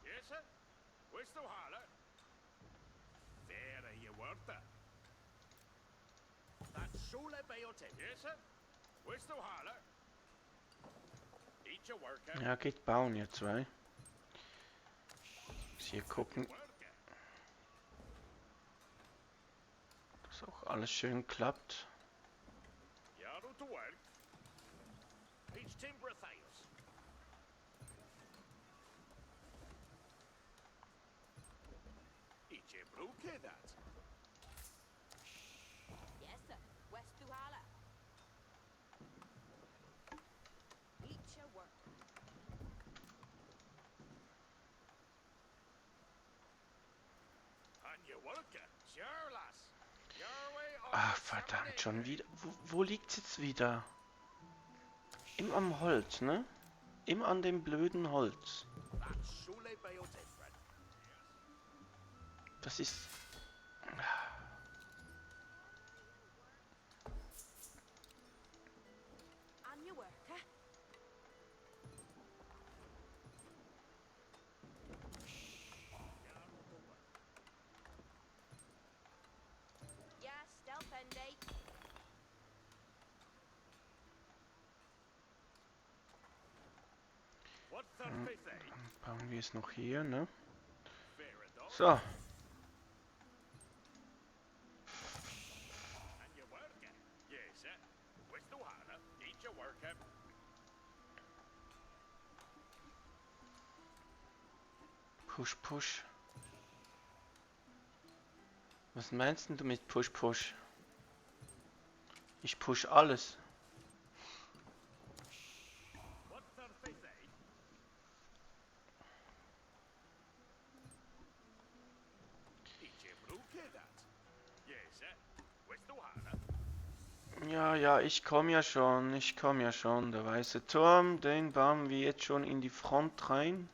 Yes, sir. Where's the holler? There you worker. That's Shule Bayote. Yes, sir. Where's the holler? Each a worker. Ja, geht bauen ihr zwei. Muss hier gucken, Worker. dass auch alles schön klappt. Yaru to work. Each timber Thios. Each a bruke that. Yes, sir. West to Hala. Each a worker. And you worker. Sure, lass. Your way on Ach, the verdammt, Saturday. schon wieder. Wo liegt's jetzt wieder? Immer am Holz, ne? Immer an dem blöden Holz. That's Shule Bayote, friend. Das ist... And your worker. Yes, Delphende. What third faith, eh? Bauen wir es noch hier, ne? Fair enough. So. And you worker. Yes, sir. Where's the holler? Each a worker. Push, push. Was meinst denn du mit Push, push? Ich push alles. What third faith, eh? Each a bruke that. Yes, sir. Where's the holler? Ja, ja, ich komme ja schon, Der weiße Turm, den bauen wir jetzt schon in die Front rein.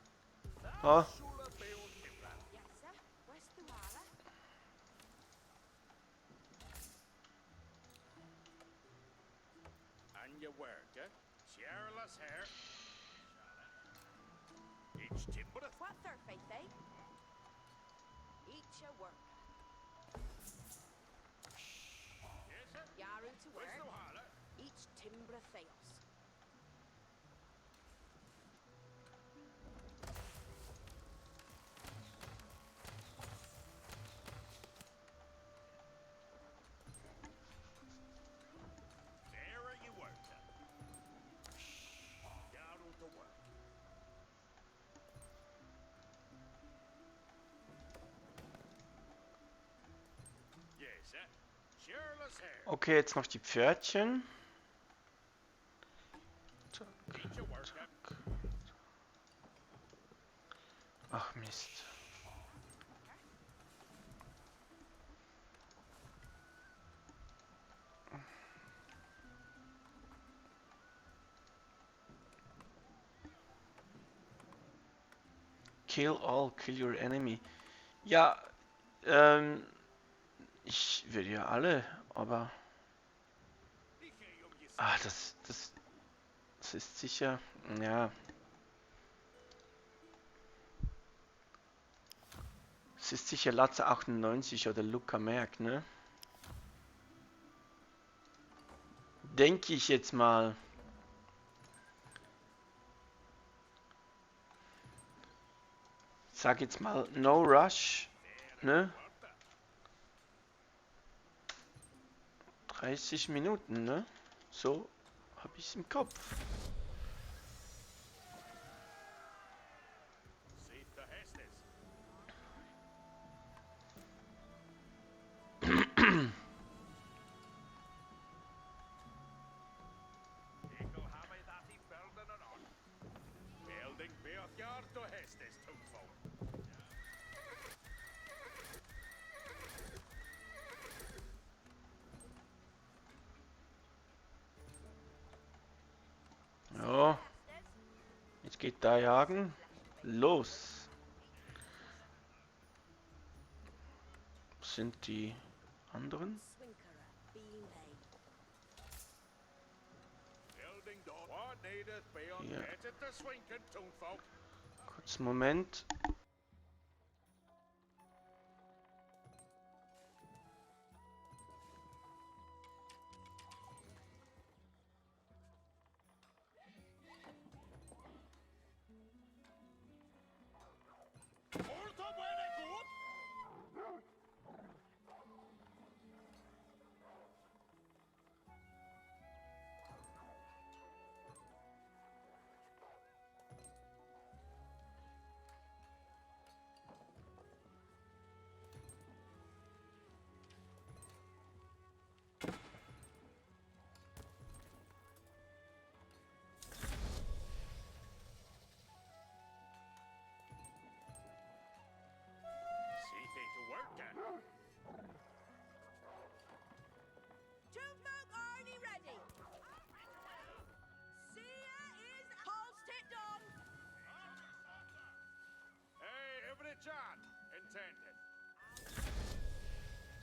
Oh, Shule Bayote, friend. Yes, sir. West to Hala. And you worker. Sherlas hair. Each timber What third faith, eh? Each a worker. Yes, sir. Yaru to Where's the work. holler? Each timber Theos. There you worker. Yaru to work. Yes, sir. Sherlas hair. okay, jetzt noch die Pferdchen. Zack, Each a worker. zack. Ach Mist. Kill all, kill your enemy. Ja, ich will ja alle, aber... Ah, das ist sicher... Ja. Es ist sicher Latze 98 oder Luca Merck, ne? Denke ich jetzt mal. Sag jetzt mal No Rush, ne? 30 Minuten, ne? So habe ich es im Kopf. Geht da jagen? Los! Sind die anderen? Swinkera, Beanlay. Building done. What needeth be on Ja. get it to swinking, toonfolk. Kurz Moment. Orta buena good. See they to work Toonfolk Arnie ready. Sia is Halstead done. Hey, every John, intended.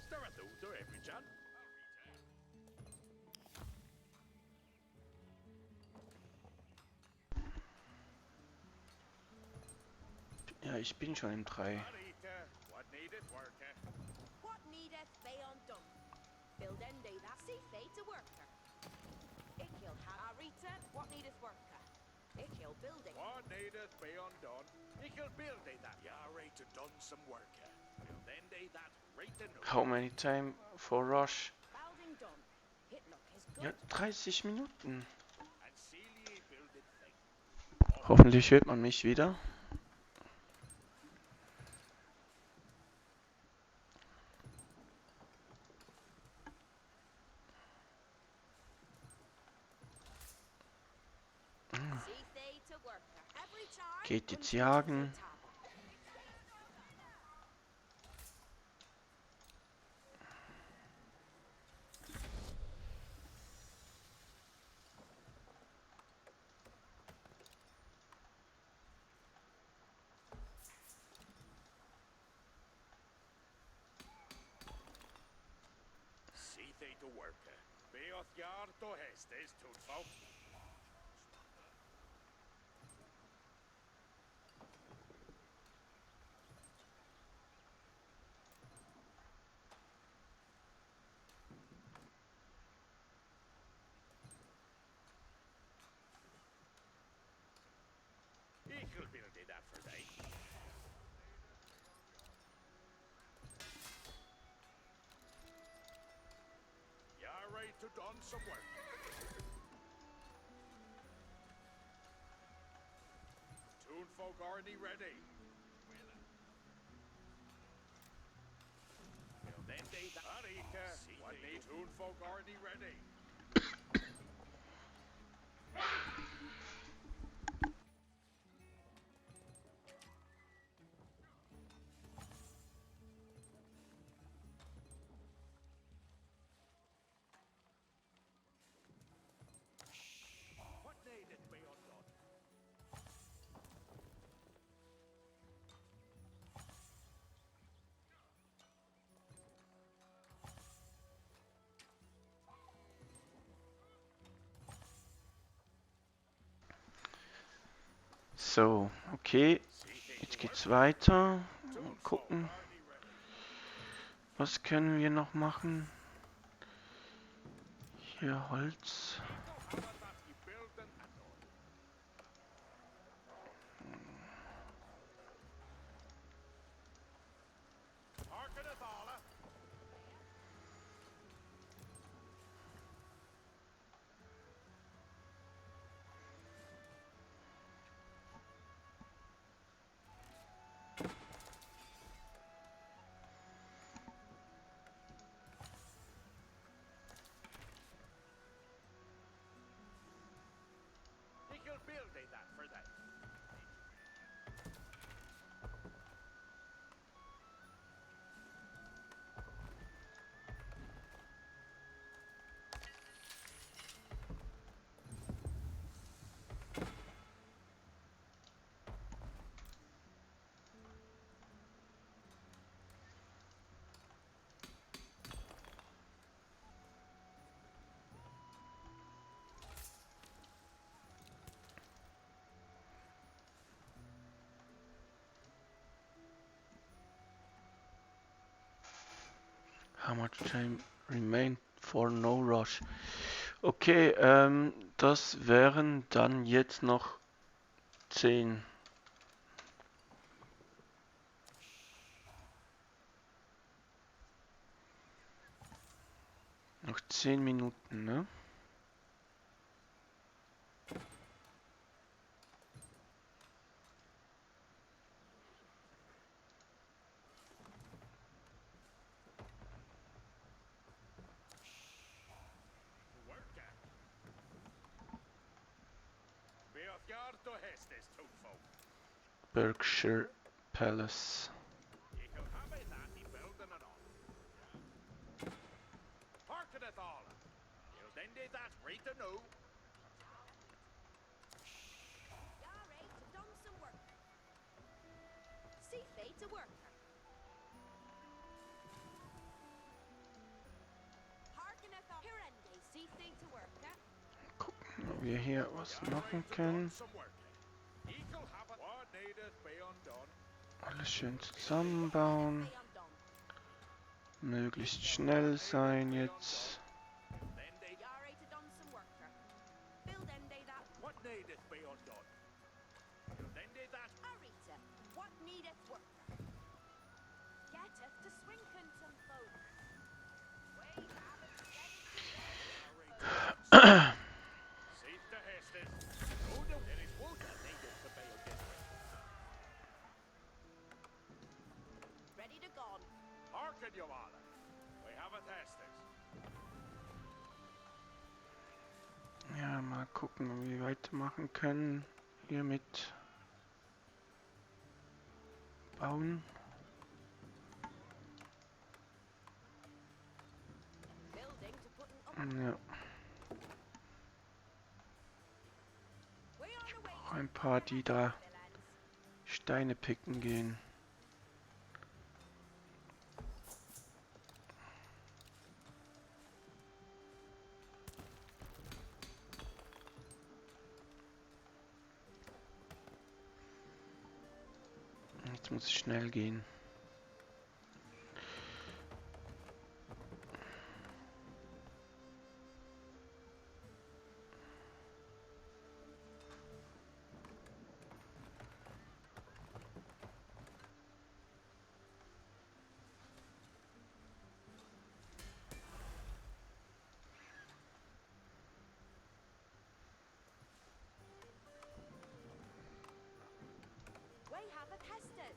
Stir a do every John. Ja, ich bin schon im 3. Marita, what needeth worker? What needeth they undone? Build Ende that see fate to worker. Ikil Harita, what needeth worker? Ikil building. What needeth be undone? Ikil build they that. Ya rate to done some worker. Build then they that rate to know. How many time for rush? Building done. Hitlock is good. Ja, 30 Minuten. And Celia builded thing. Hoffentlich hört man mich wieder. See they to worker. Every time. Geht jetzt until jagen. they tap. See they to worker. Beoth yard to hestes toonfolk. Ikil build it that for day. Ya right to done some work. Toonfolk already ready. Well, then they that Arika, what they Toonfolk already ready. What needed be undone? So, okay. Jetzt geht's weiter. Mal gucken, was können wir noch machen. Hier Holz. How much time remained for no rush? Okay, das wären dann jetzt noch 10. Noch 10 Minuten, ne? Worker. Be of guard to Hestes, Toadfolk. Berkshire Palace. Ye can have it that he building it on. Hearken it all. You'll then do that right to know. Yare to done some work. See fate to work. Hearkeneth all. Hirende, see fate to work. Gucken, ob wir hier was machen können. Some work. Ye can have it. What needeth be undone. Alles schön zusammenbauen. They undone. Möglichst schnell sein jetzt. Then they Yare to done some work. Build ende that. what needeth be undone. You'll then do that. Arita, what needeth work? Getteth to swinken some folk. Way have it Seek the Hestes. Oh no, there is water needed to be undone. ready to gone. Hearken, you all. We have it Hestes. Ja, mal gucken, ob wir weitermachen können. Hier mit bauen. Building to put an up. Ja, Way on the way. auch ein paar, die da Villains. Steine picken gehen. Jetzt muss es schnell gehen. Way have it Hestes.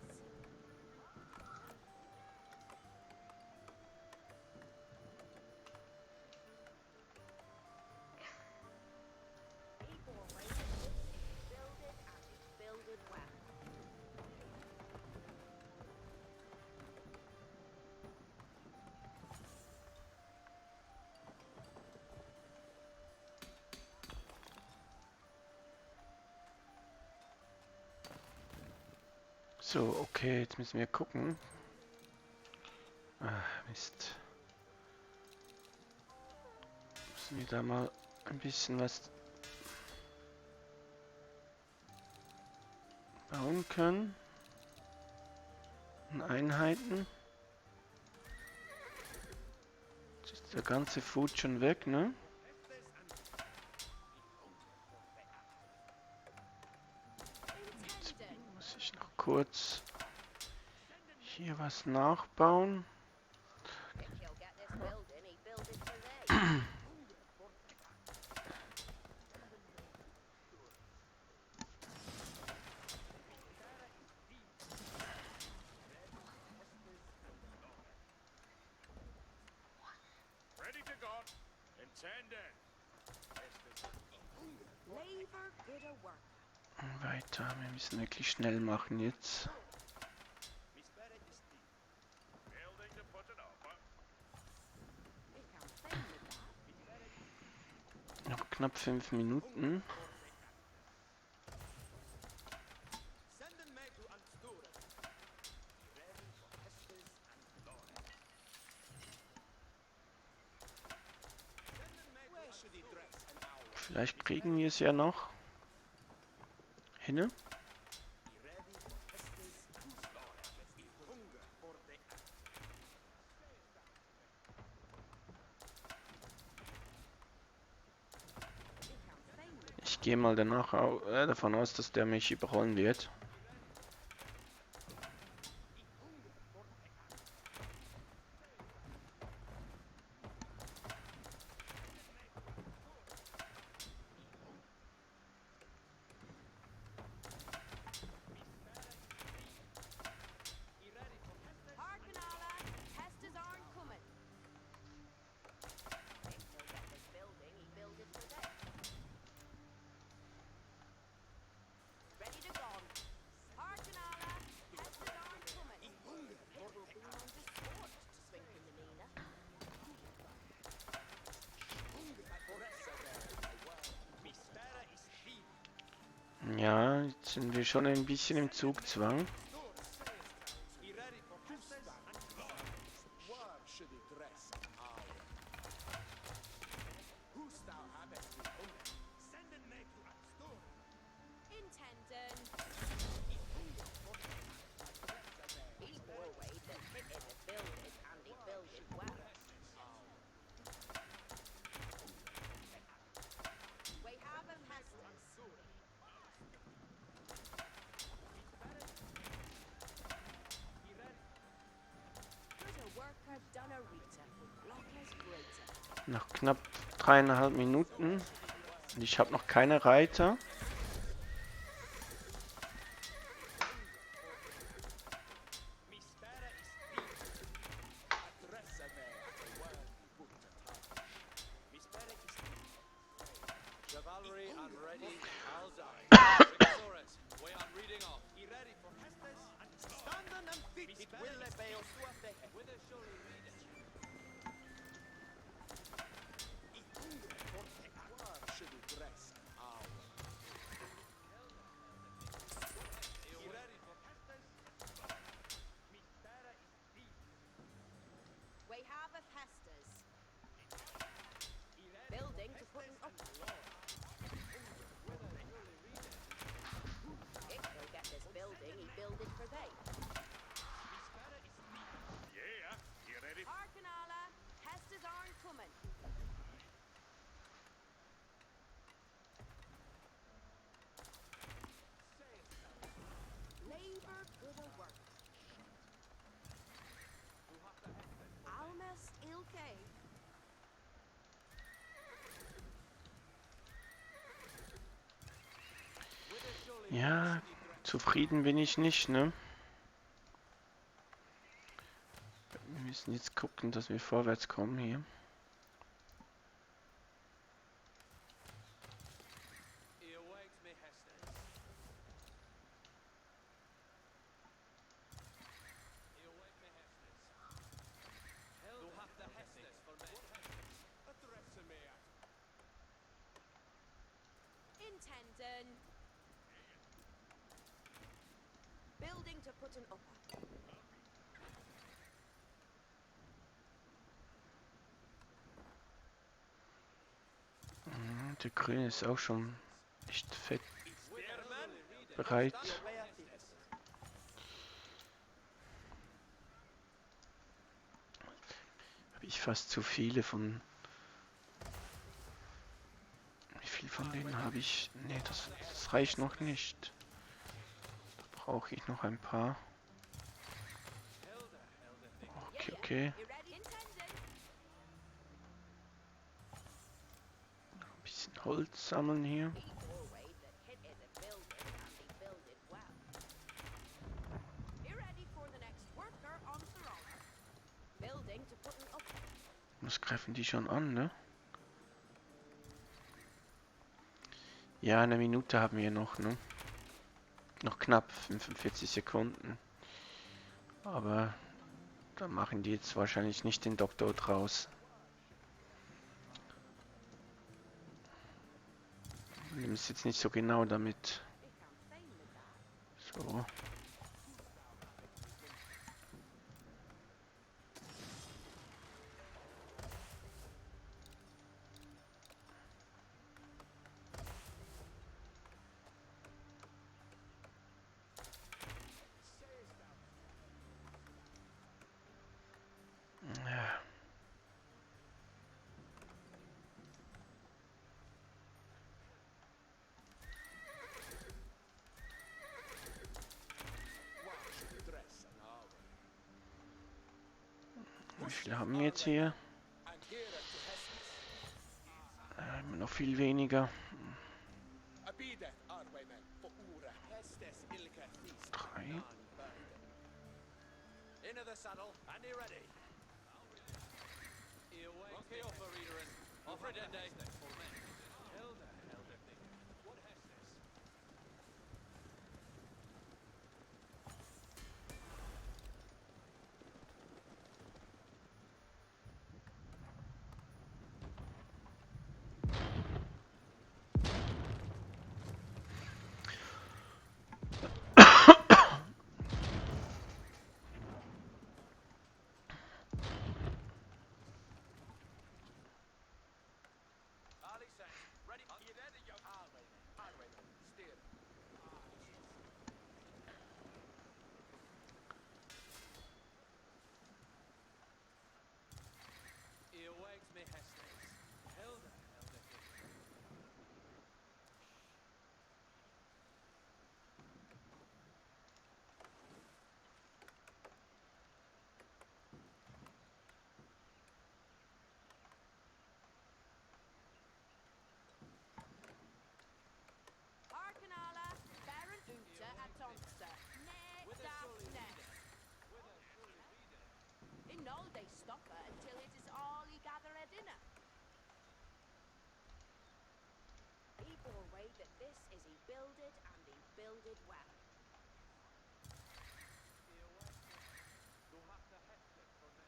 People way build it and build it well. So, okay, jetzt müssen wir gucken. Ah, Mist. Müssen wir da mal ein bisschen was bauen können. An Einheiten. Jetzt ist der ganze Food schon weg, ne? Intended. Muss ich noch kurz hier was nachbauen. If he'll get this building, he build it today. Ready to go. Intended. Hestes. Labor good a work. Weiter, wir müssen wirklich schnell machen jetzt. Building to put it up. We can fail with that. Noch knapp 5 Minuten. Vielleicht kriegen wir es ja noch hin. gehe mal danach davon aus, dass der mich überrollen wird. Hearken alla, Hestas aren't coming. If he'll get this building, he builded for them. Ready to go. Hearken alla, Hestas aren't coming. It will be under sport to swing from the Nina. Ja, jetzt sind wir schon ein bisschen im Zugzwang. Intendant. He's more weight than hit in the building, and he builded well. We have a Hestas. Good a worker, done a Rita. Blockers greater. Nach knapp 3,5 Minuten. Und ich habe noch keine Reiter. Cavalry and ready, I'll die. Thesaurus, we are reading off. He ready for Hestes? Standen and feet, it will obey us suerte. Whither shall we read it? He ready for Hestes? We have a Hestas. Building to put an up. If he'll get this building, he build it for they. Yeah, you ready? Hearken alla, Hestas aren't coming. Labor good a work. Almas ilke. Ja, zufrieden bin ich nicht, ne? Wir müssen jetzt gucken, dass wir vorwärts kommen hier. He awaits me Hestes. He awaits me Hestes. Du hast the Hestes for me. Address me. Intendant. Building to put an upper. Der Grüne ist auch schon echt fett bereit. Habe ich fast zu viele von... Wie viel von denen habe ich? Nee, das reicht noch nicht. Da brauche ich noch ein paar. Okay, okay. You ready? Intendant. Ein bisschen Holz sammeln hier. He more weight than hit in the building, and he build it well. You ready for the next worker on Serona? Building to put an upper. Das greifen die schon an, ne? Ja, eine Minute haben wir noch, ne? Noch knapp 45 Sekunden. Aber da machen die jetzt wahrscheinlich nicht den Doktor draus. Ich nehme es jetzt nicht so genau damit. So. Ja. Wie viele haben wir jetzt hier? Immer noch viel weniger. 3. Into the saddle, and he ready. Rocky offer, Readerin. Offer it, Dende. Hilda, Hilda, what has this? Ali Saint, ready? Are you ready, young highwayman? Steer. Earwags me Hestes. Hilda, Hilda. Arcanala, Baron Uta Atonsa. With Next a up surely next. With a surely leader. In no they stop her until it is all he gather at dinner. He bore way that this is he builded and he builded well. Earwags me. Du hast the Hestes for me.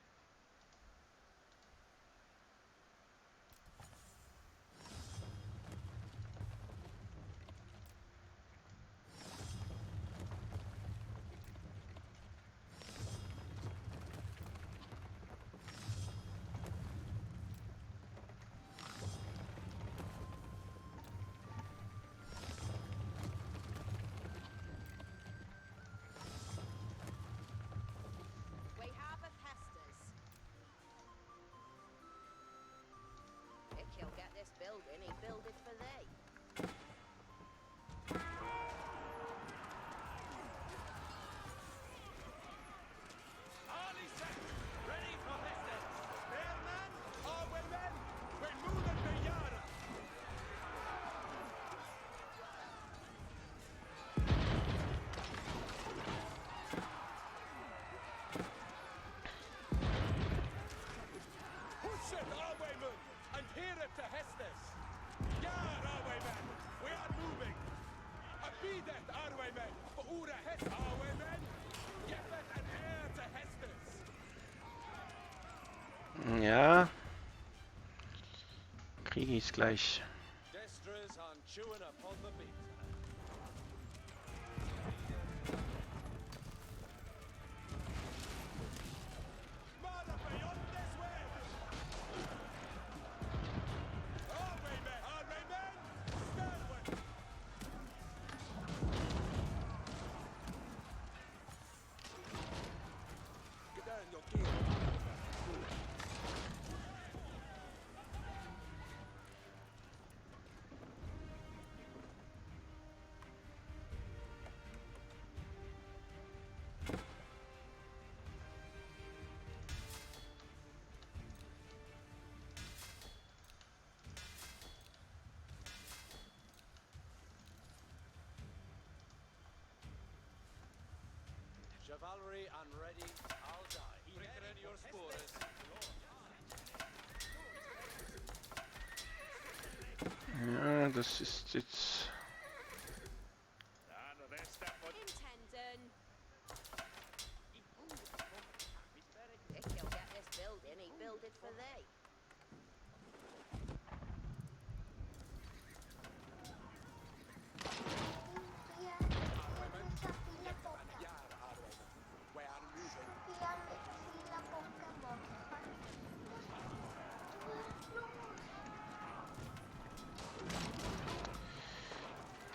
We have a Hestas. If he'll get this building, he build it for thee. Ali Saint, ready for Hestes. Spearman, highwaymen, we're moving the Yara. Push it, highwaymen, and hear it to Hestes. Yar, highwaymen, we are moving. Abidet, highwaymen, for Ura Hest, highwaymen. Yefet and heir to Hestes. Ja. Kriege ich's gleich. Destras on chewing upon the meat. Mara beyond this way. Highwaymen, highwaymen, Stanway. Get down your gear. Chivalry and ready, I'll die. Quicker in your spores. Ja, das ist jetzt... Intendant. If he'll get this building, he build it for thee.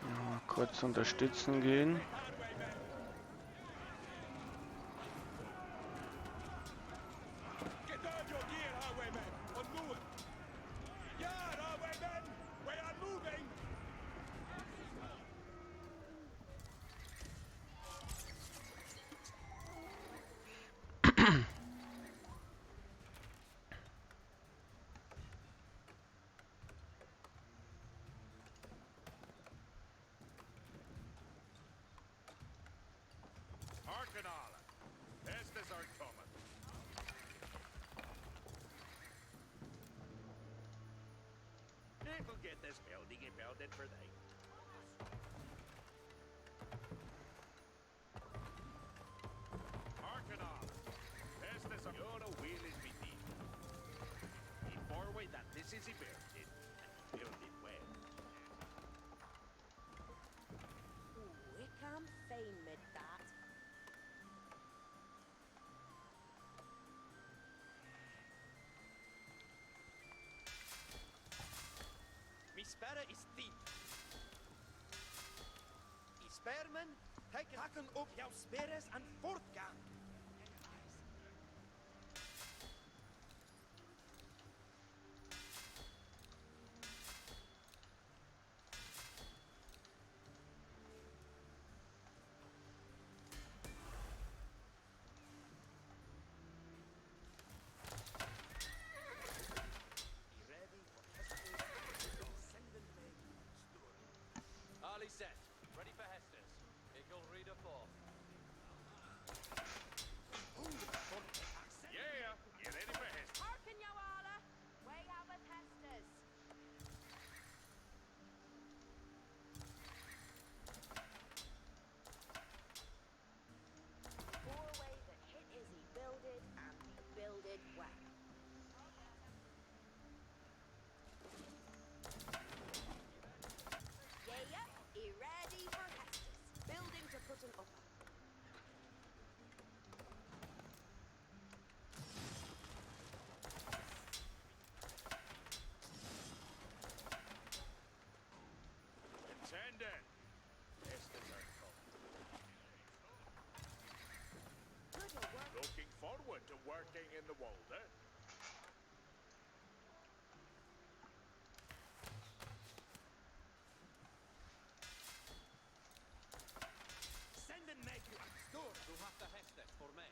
Mal kurz unterstützen gehen. Get down your gear, highwaymen, and move. Yard, highwaymen, we are moving. Michael get this building and build it for thee. Hearken on. Estes of your will is with thee. Before we that this is built it, and build it well. Ooh, it can fame mid that. Me sperre is thief. I spermen, takken op jouw speres en voortgaan. Ali set. Ready for Hestus. Eagle reader 4. Yeah, you ready for his? Hearken, yo alla! Way out with Hestus. Four way that hit is he builded and he builded well. Yeah, he ready for Hestus. Building to put an upper. Intended. Estes are come. Good work. Looking forward to working in the world, eh? Send and make you store. Du hast the Hestus for me.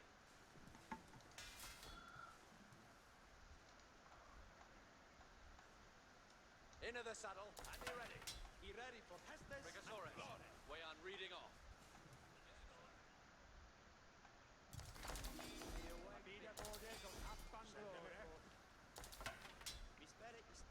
Into the saddle, and be ready. Be ready for Hestus. Brigosaurus, way on reading off. Mi spere is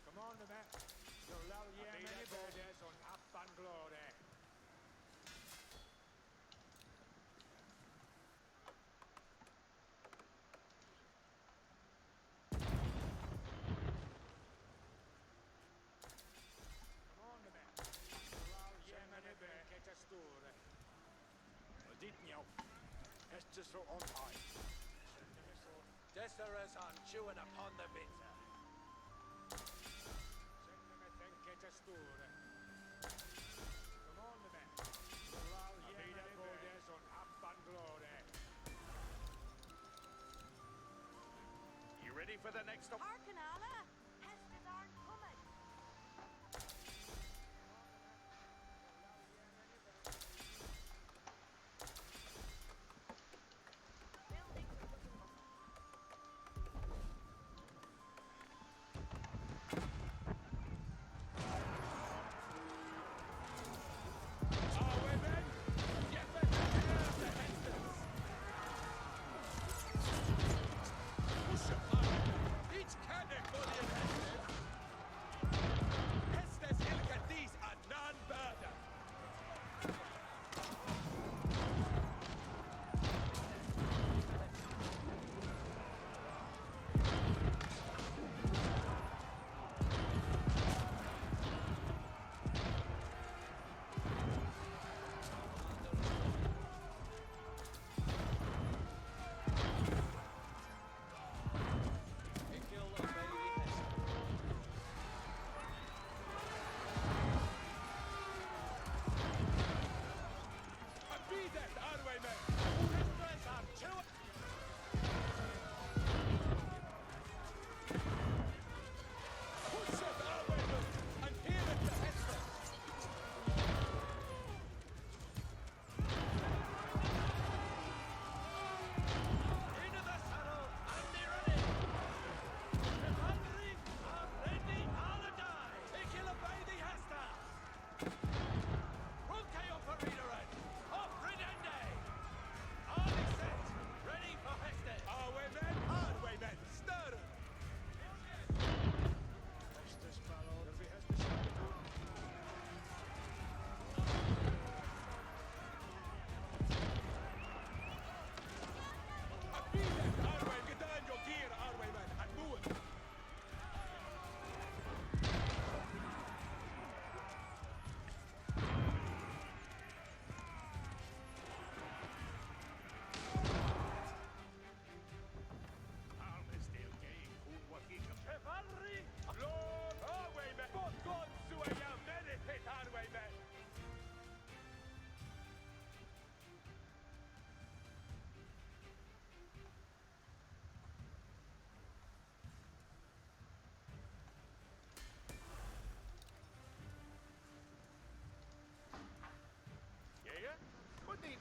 Come on, man. You'll allow ye many borders on up and glory. Come on, man. You'll allow ye many borders store. Dit jou. Estes so on high. Desirous on chewing upon the bitter. Come on, man. You'll allow ye many borders on up and glory. You ready for the next op? Hearken, alla! Hestus aren't coming. Building to put an upper. Highwaymen, get back to Hestus! Push up, each cannon for the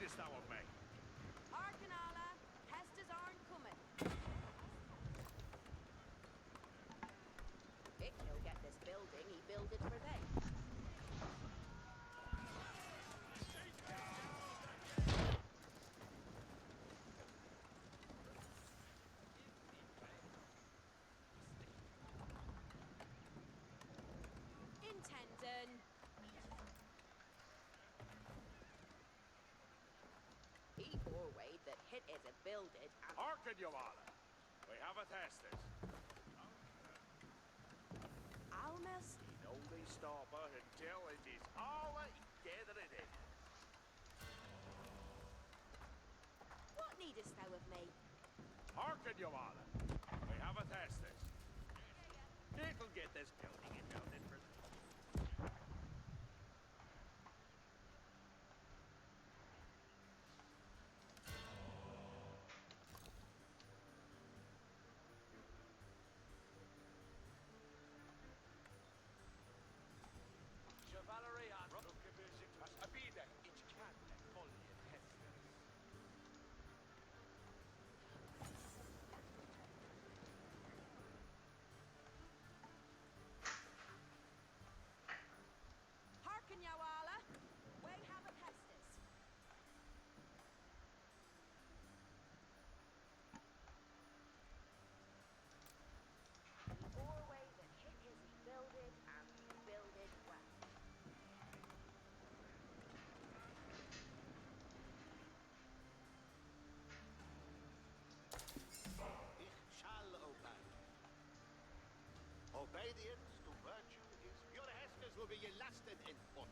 needest thou of me? Hearken, alla. Hestas aren't coming. If he'll get this building, he builded for they. Intending. He forwayed that hit is a builded and Hearken, you all. We have a Hestus. Almas. No they stop her until it is all gathered in. What needest thou of me? Hearken, you all. We have a Hestus. It'll get this building and building for Chevalery and Abide, ich kann Collier Hestus. Hearken, Yawala. We have a Hestus. Forway that hit is he builded and he builded well. Ich shall obey. Obedience to virtue is your Hestus will be lasted in foot.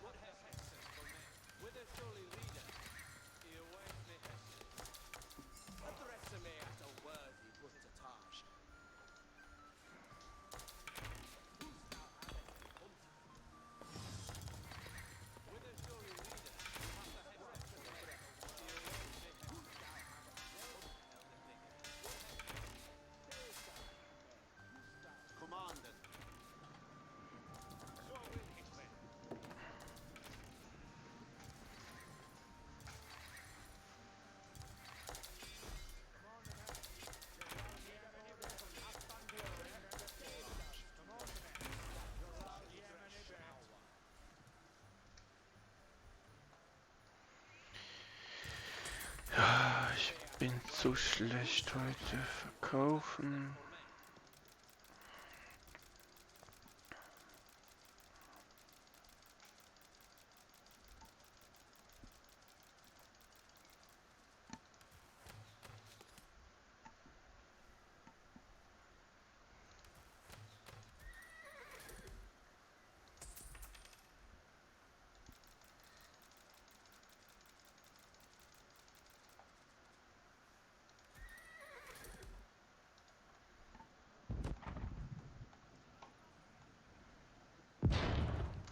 What has Hestus for me? Whither surely leader? He awaits me Hestus. Address me at a worthy Butatage. Whither surely leader? Commandant. So will it be. Ja, ich bin zu schlecht heute verkaufen.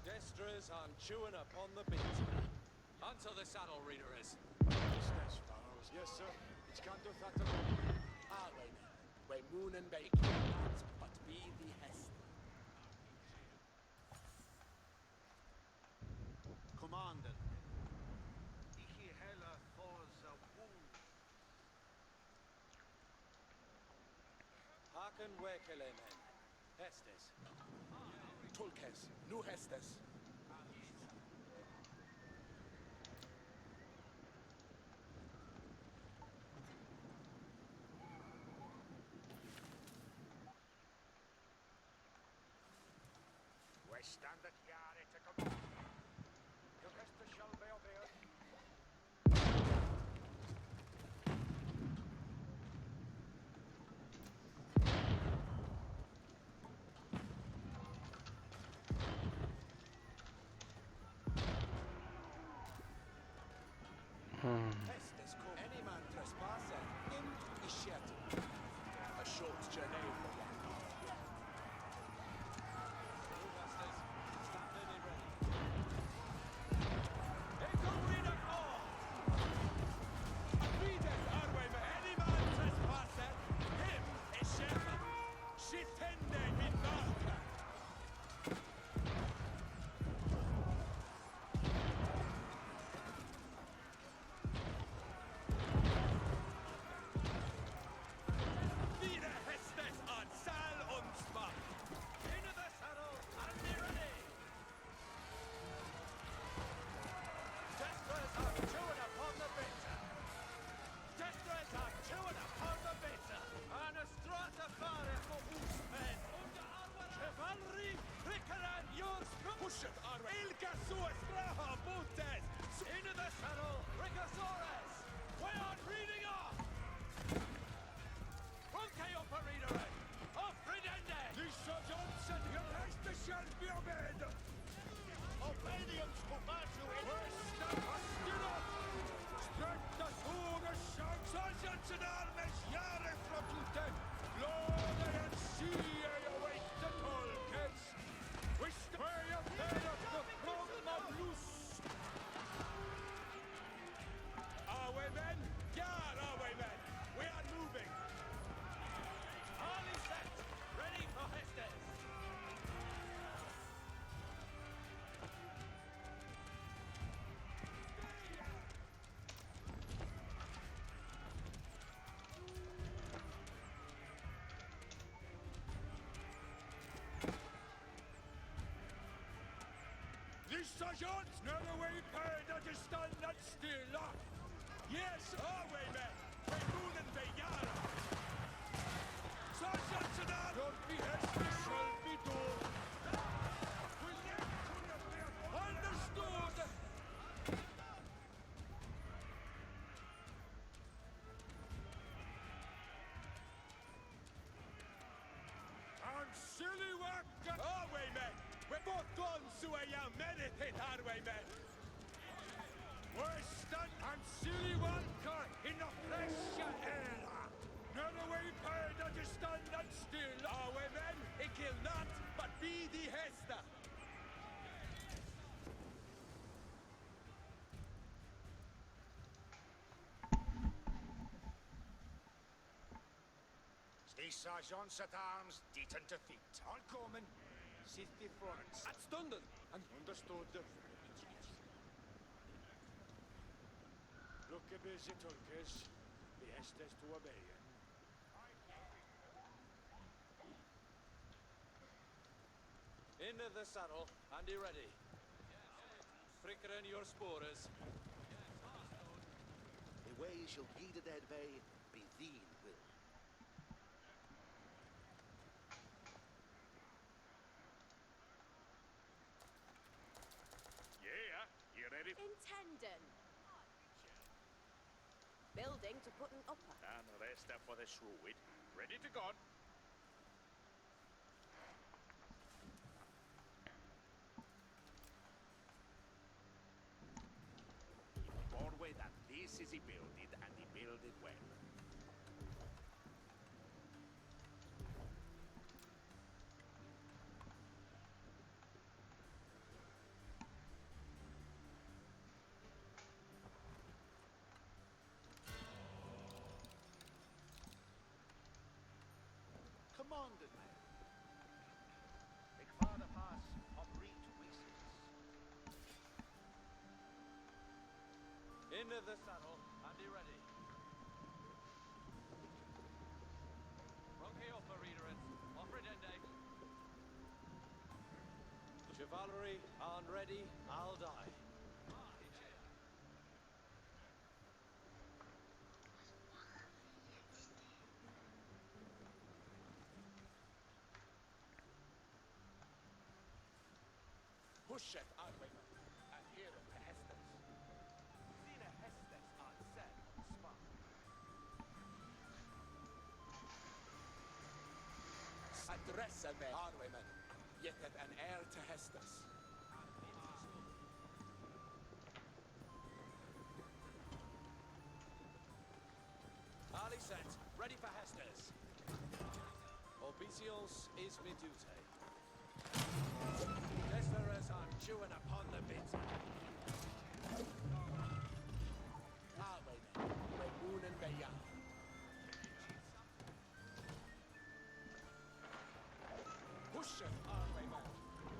Destras on chewing upon the bit. Until the saddle reader is. Hestus, fellows. Yes, sir. Ich kann do that alone. Always. Way moon and bacon. But be the Hest. Commandant. Ich hella for the wound. Haken Wekelemen. Hestes. Tulkes. Nu Hestes. We stand at Yari to come on. Your Hestus shall be obeyed. Hestes come. Any man trespassing, him is shattered. A short journey for one. Masters, stand ready, ready. Ecorina all! Abides arwaymen. Any man trespasseth, him is shattered. Shitende in Narka. Vire Hestes an Sal und Spar. Into the saddle and be ready! Desperate are chewing upon the bitter. Desperate are chewing upon the bitter. And a strata fare for Uspen. Under our chivalry, Rickeren, yours. Push it, Arway. Ilka suas graha butes. Into the saddle, Rickosaurus! We are reading off! Runke operator! Off Redende! Lisa Johnson, your Hester shall be obeyed. Obedience commands you in Westa Hastila. Sträckta Soga Shank. Sergeants and armies, Jahre Flottute. Glory and sea, await the Tolkens. Wish the way of the problem of loose. Away, men. Yar, away, men. We are moving. Harley set! Ready for Hestes! Lisa Jones, never way paid that is stand and still. Yes, away, men. We moon and be Yara. Sergeants and armies. Don't be hasty, shall be done. Understood. And silly work. Away, men. We're both gone, so I am meditate, away, men. Western and silly worker in the fresh air. None way paid that is stand and still. Away, men. It kill not, but be the Hester. The sergeants at arms, Deaton to feet. On coming. City front. At stunden. And understood. Look at busy Turkish. The Estes to obey. Into the saddle, and be ready. Frickeren your sporers. The way shall be the dead way, be thee will. Yeah, you ready? Intendant. Building to put an upper. And rest up for the Shrewd. Ready to go. Forward that this is he builded and he builded well. Commanded man. Ik vader pass op reed wishes. Into the saddle, and be ready. Runke operator, off Redende. Chivalry, on ready, I'll die. Push it, Arwayman. And here to Hestes. Sina Hestes on set spot. Address me, Arwayman. Yet an heir to Hestes. ready for Hestes. Obesios is me duty. Desperate are chewing upon the bit. Highwaymen, Ramoon and Bayan. Push it, highwaymen,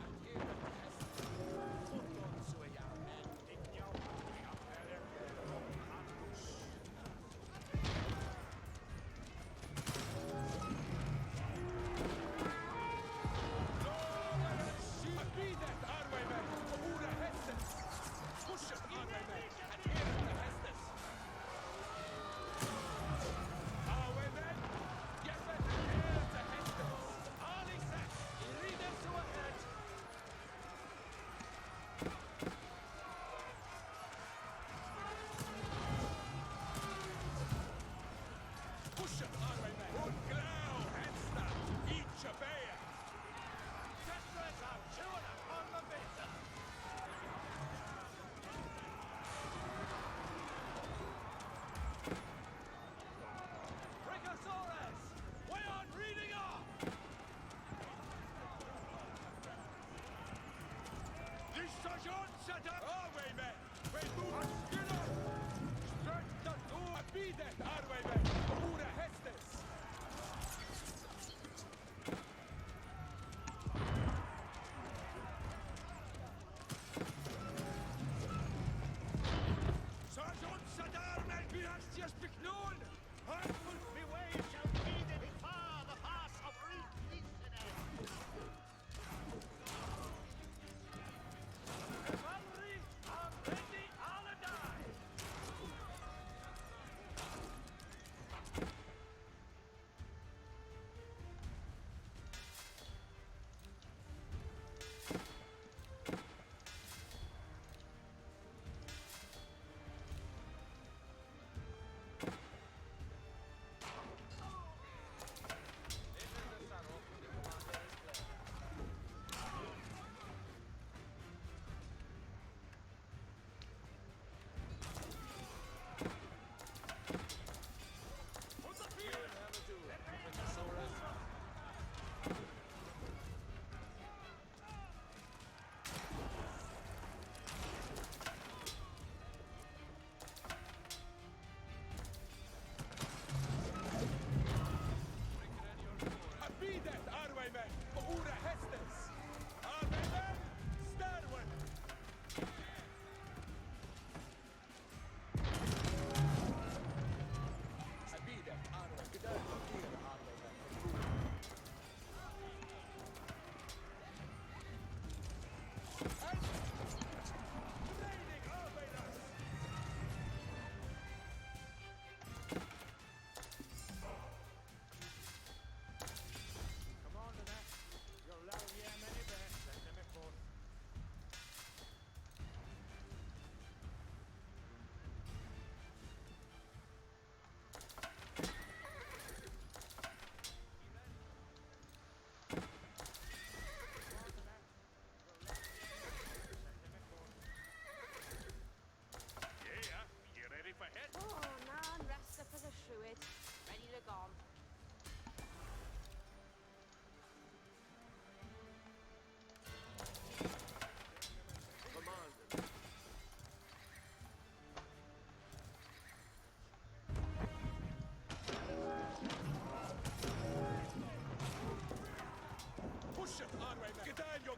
and here at Hestes. Hold on to a yarn and dig your way up there and ambush.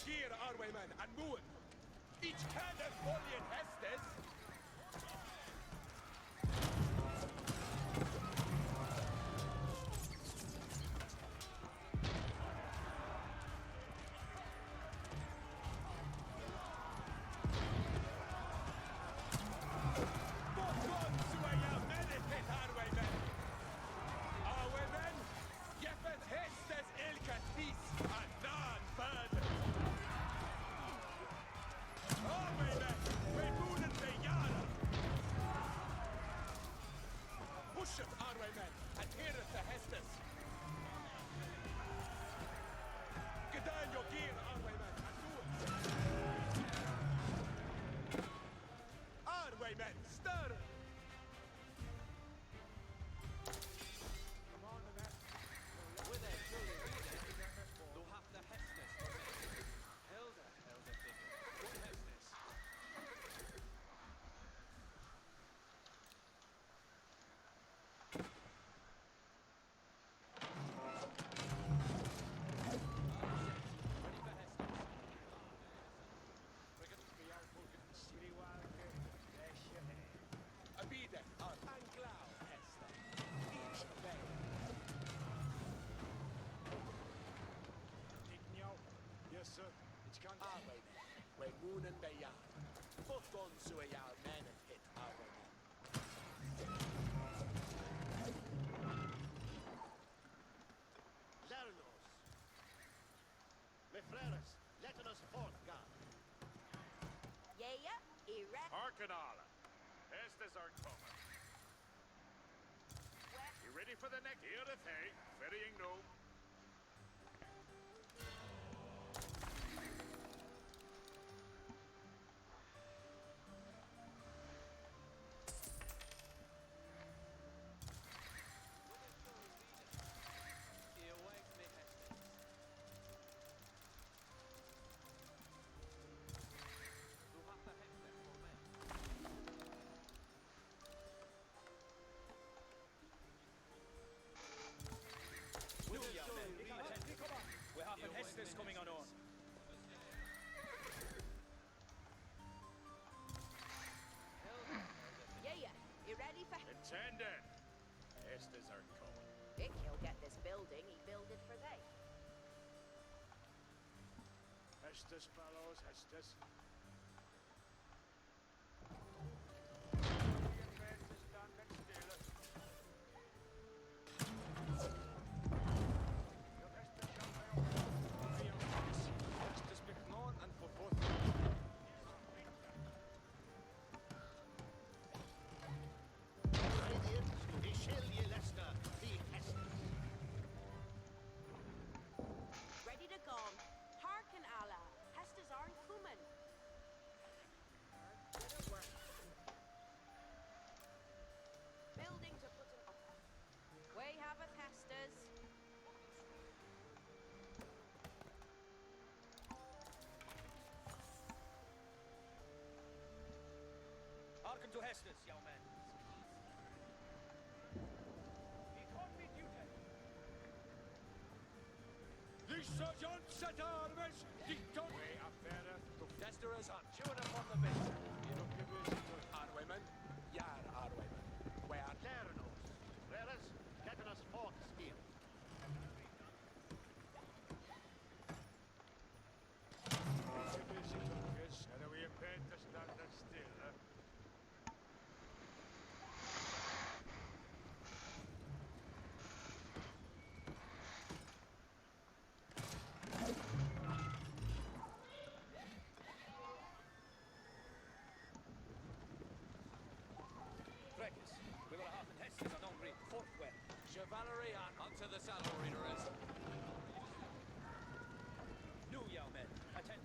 Gear, Arwayman, and Moon. Each cannon volley in Hestes. Arwayman, we move. we moon and be yard. Both gone so a yard men and hit our men. Lernos. Mefreres, letting us forth, God. Yeah, erect. Hearken, Arla. Estes are coming. You ready for the next? Here the thing. Ferrying no. We have an Estes coming on. Yeah, you ready for... Intended. Estes are coming. Dick, he'll get this building. He builded for they. Estes, fellows, Estes. Estes Bichnon and for both. Ready to go. Hearken, Allah. Hestes aren't coming. Good work. Building to put an up. We haveth Hestes. Hearken to Hestes, young men. The sergeants at arms, dictum. We are faireth to Desterers on chewing upon the bit. You look give us our women, yar our women. We are Lernos. Freres, letting us forth, still. And we appear to stand still. Frecus, we will have an Hestes on Omri forthwith. chivalry on unto the saddle readers. New, young men, attend.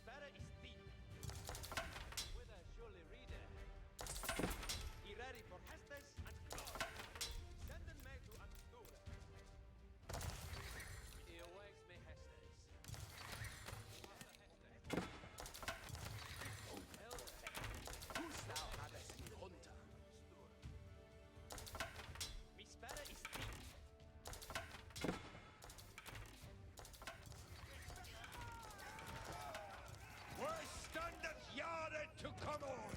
Spera is deep. With a surely reader. Be ready for Hestes and glory. Send them me to Anstura. He awaits me Hestes. Who's thou hadest me hunter? Mi spera is deep. Where standeth Yare to come on?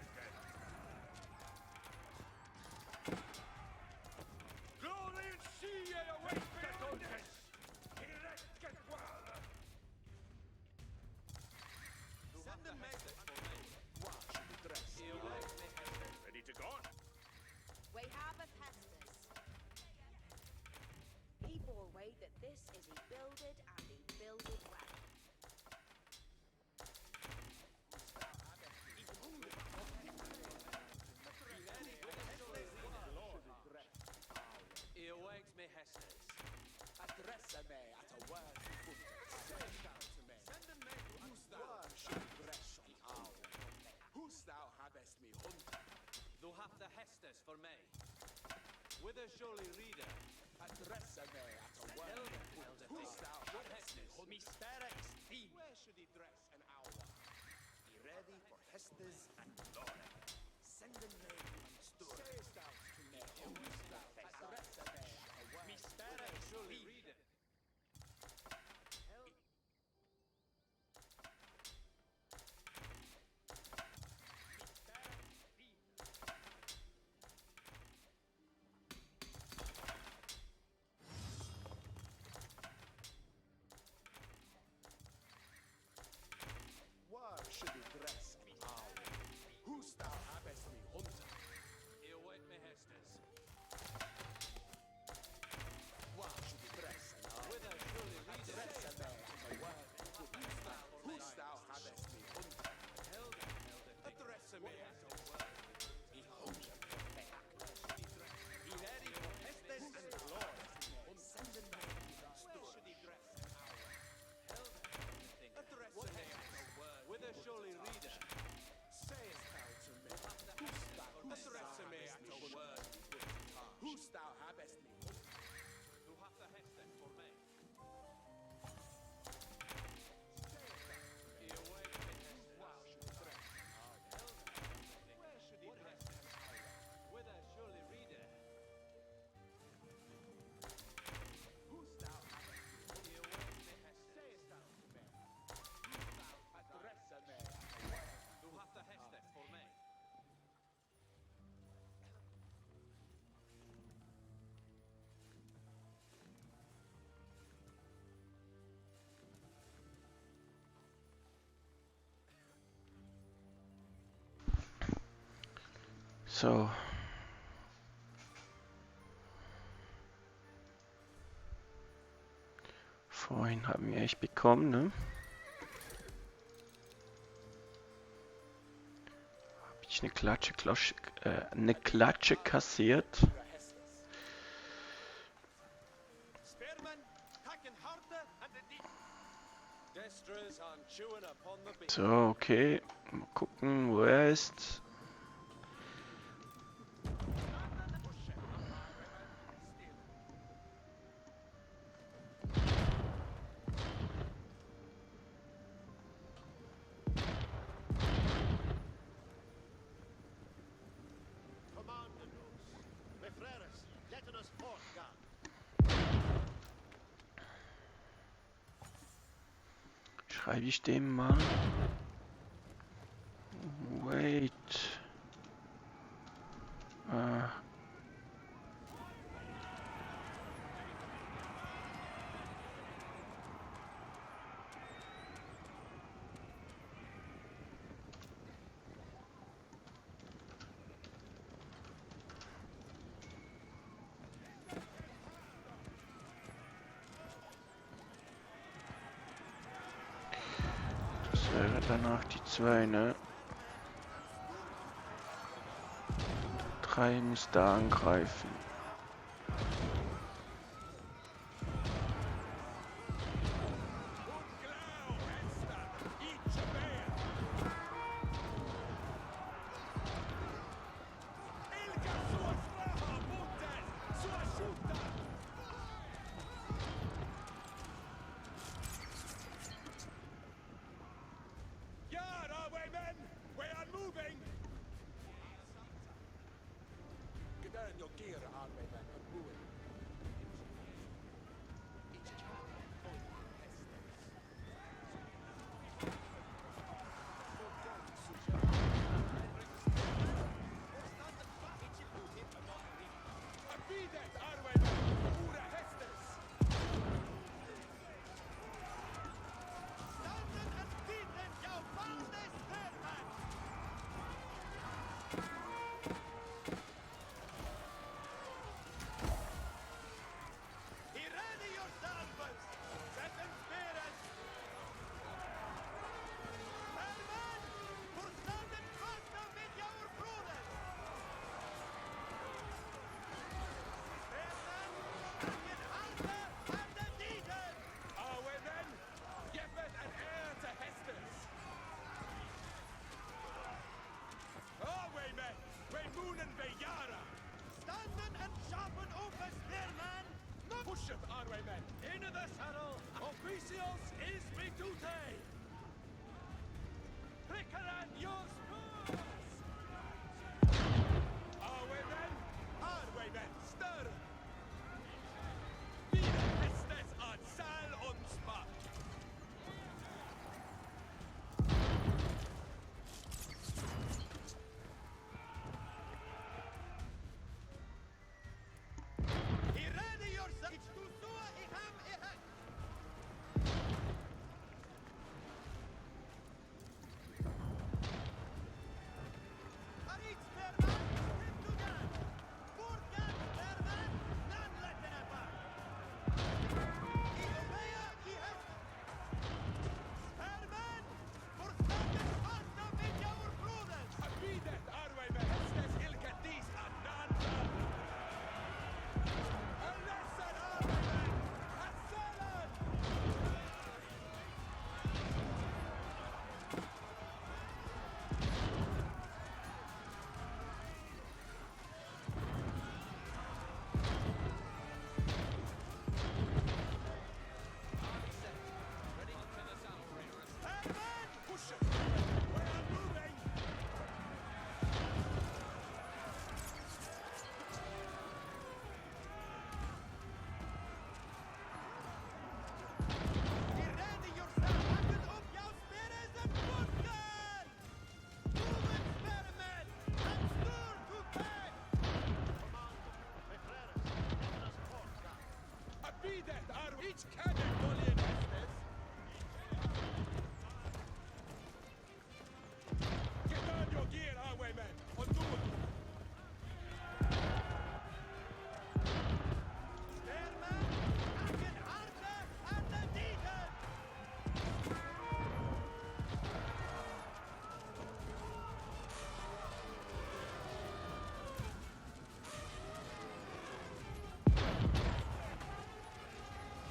Glory and see await the goddess! Erected well! Send them message for me. Watch the dress. He awaits me Hestes. Ready to go? We have a Hestus. He bore way that this is he builded and he builded well. He awaits me Hestes. Address me at a word. Say down to me. Send them me to Anstar. Should dress the owl. Who's thou hadest me hunter? Thou have the Hestes for me. With a surely reader. Address me at a word. Who's thou hadest me hunter? Me spera is thee. Where should he dress an hour? Be ready for Hestes and glory. Send them me to Anstar. Sayest thou to me? Who's thou? Address me at a word. Me spera is surely reader. Where should he dress an owl? Who's thou habest me hunter? He await me Hestes. Where should he dress an owl? With a surely reader. Dress a man as a word. Who's thou habest me hunter? Address me as a word. He hunter for the act. He ready for Hestes and glory. Send him man where should he dress an owl? Address me as a word. With a surely reader. Sayest thou to me? Who's thou? Address me as a word. Who's thou habest me hunter? Du hast the Hestes for me. He awaits me Hestes. Wow, should he dress? Where should he dress? With a surely reader. Who's thou habest me? He awaits me Hestes. Sayest thou to me? Who's thou? Address me. Du hast the Hestes for me. So. Vorhin haben wir echt bekommen, ne? Habe ich eine Klatsche kassiert? Spearmen, tacken harder and the deep. Destras on chewing upon the beat. So, okay. Mal gucken, wo er ist. Commandos, refreres, let us fortgang. Schreibe ich dem mal. Wait. Das wäre danach die 2, ne? 3 müsste angreifen. Unglau, Hester, Itchabea. Ilga sua straha, Buntes, sua schuta. Yard, our way, men! We are moving! Get down your gear, our way, men, and move it. Abidet, our way, men, Ura Hestes! Standen and bieten, jou valdes verman! Irene yourselves! Set and spears! Verman! For standen fasta med jou brothers! Verman! Agen halve and the deeder! Our way, men, Yepet and heir to Hestes! Our way, men, we moonen ve Yara! Standen and sharpen opus verman! No Push it, our way, men! into the saddle! Officials is Vitute! Prickeran your spurs! Our way, men, stir! Wieder Hestes an Saal und Spat! Irene yourself! It's to sua iham ihak! Aritz verman! Stiptugan! Burgan verman! Nan letenapa! Iomea ihak! Verman! For standen fasta med your brothers! Abidet, our way, men, Hestes ilket dis an Nanda! Alessan, our way, men, Hassalan! Verman! Push it! We are moving! Irene yourself! Hacken upp jou speres en burgan! Moven spermen! And stir to back! Abidet, our each cannon bullion Hestes! Get down your gear, our way, men, and do it! Spermen! Hacken harde and the deeder!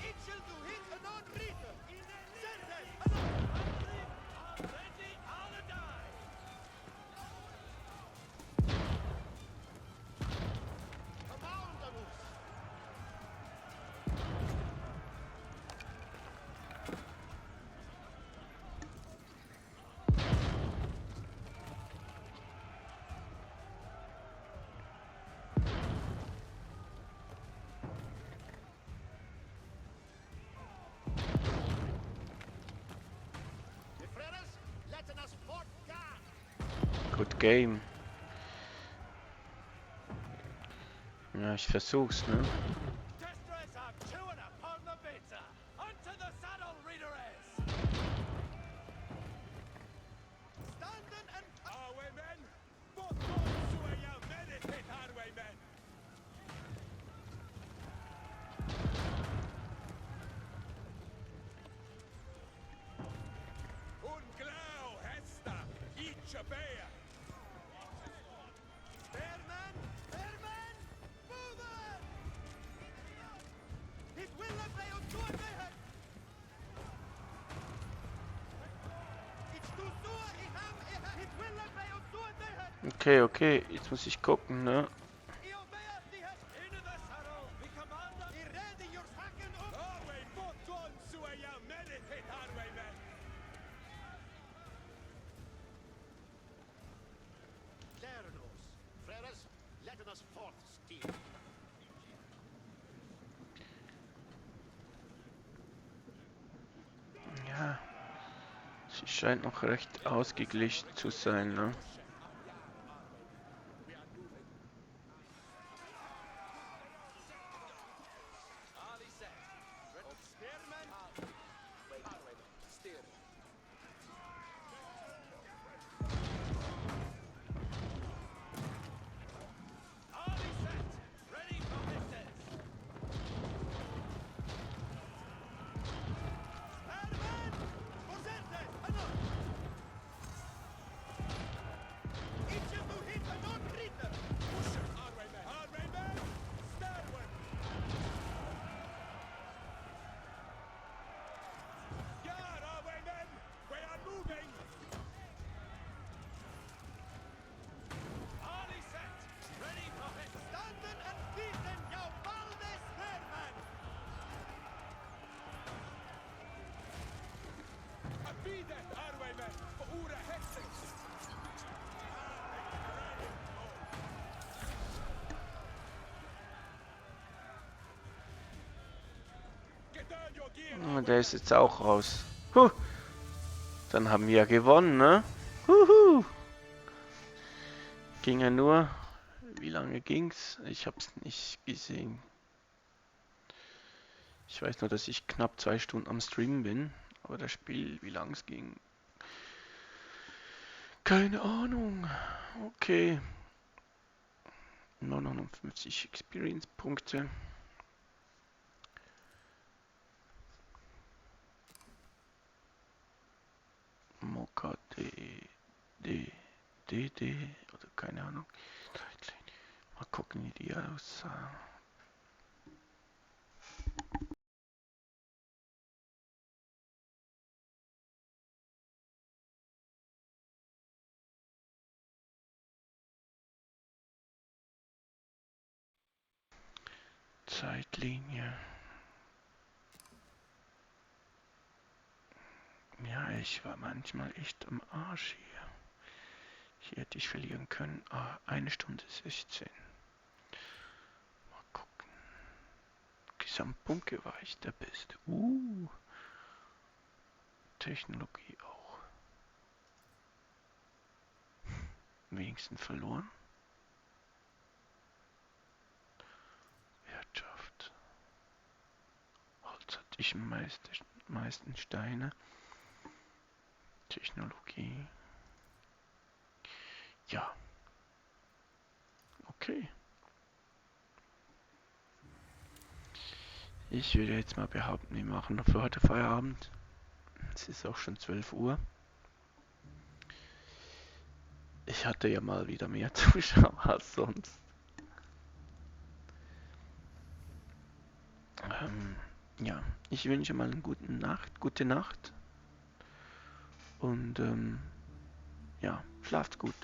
It shall do hit anon rita! Sendes anon! Already all die! Commandamus! Gefreres, letten us fort gaan! Good game. Ja, ich versuch's, ne? Destres are chewing upon the beta! Onto the saddle, readers! Standen and Our way, men, both those who are your meditate, our way, men! Unglau, Hester, Itchabea! Verman! Verman! Mover! Okay, okay, jetzt muss ich gucken, ne? Into the saddle! The commander! Ready your fucking up! Arway, mort on, Suaya, meditate, Arway men! Lernos, Freres, let us forth steal. Ja. Sie scheint noch recht ausgeglichen zu sein, ne? Ali set. Ready. Spearman! Wait, Arway men. Steer. Ali set! Ready for business! Spearman! Forsette! Hanno! Ikke du hit and not ritter! Arway men! Arway men! Starward! Yar, Arway men! We are moving! Ali set! Ready for it! Standen and beaten, jou balde spearman! Abidet, Arway men! For Ura Hesses! Get down your gear, Und der ist jetzt auch raus. Huh. Dann haben wir ja gewonnen, ne? Huhu. Ging ja nur. Wie lange ging's? Ich hab's nicht gesehen. Ich weiß nur, dass ich knapp 2 Stunden am Stream bin. Aber das Spiel, wie lang es ging. Keine Ahnung. Okay. 59 Experience-Punkte. Mokka D oder keine Ahnung. Mal gucken, wie die aussah. Zeitlinie. Ja, ich war manchmal echt am Arsch hier. Hier hätte ich verlieren können. Ah, 1 Stunde 16. Mal gucken. Gesamtpunkte war ich der Beste. Technologie auch. Wenigstens verloren. Wirtschaft. Holz hatte ich am meisten Steine. Technologie. Ja. Okay. Ich würde jetzt mal behaupten, wir machen für heute Feierabend. Es ist auch schon 12 Uhr. Ich hatte ja mal wieder mehr Zuschauer als sonst. Ja, ich wünsche mal eine gute Nacht. Und ja, schlaft gut.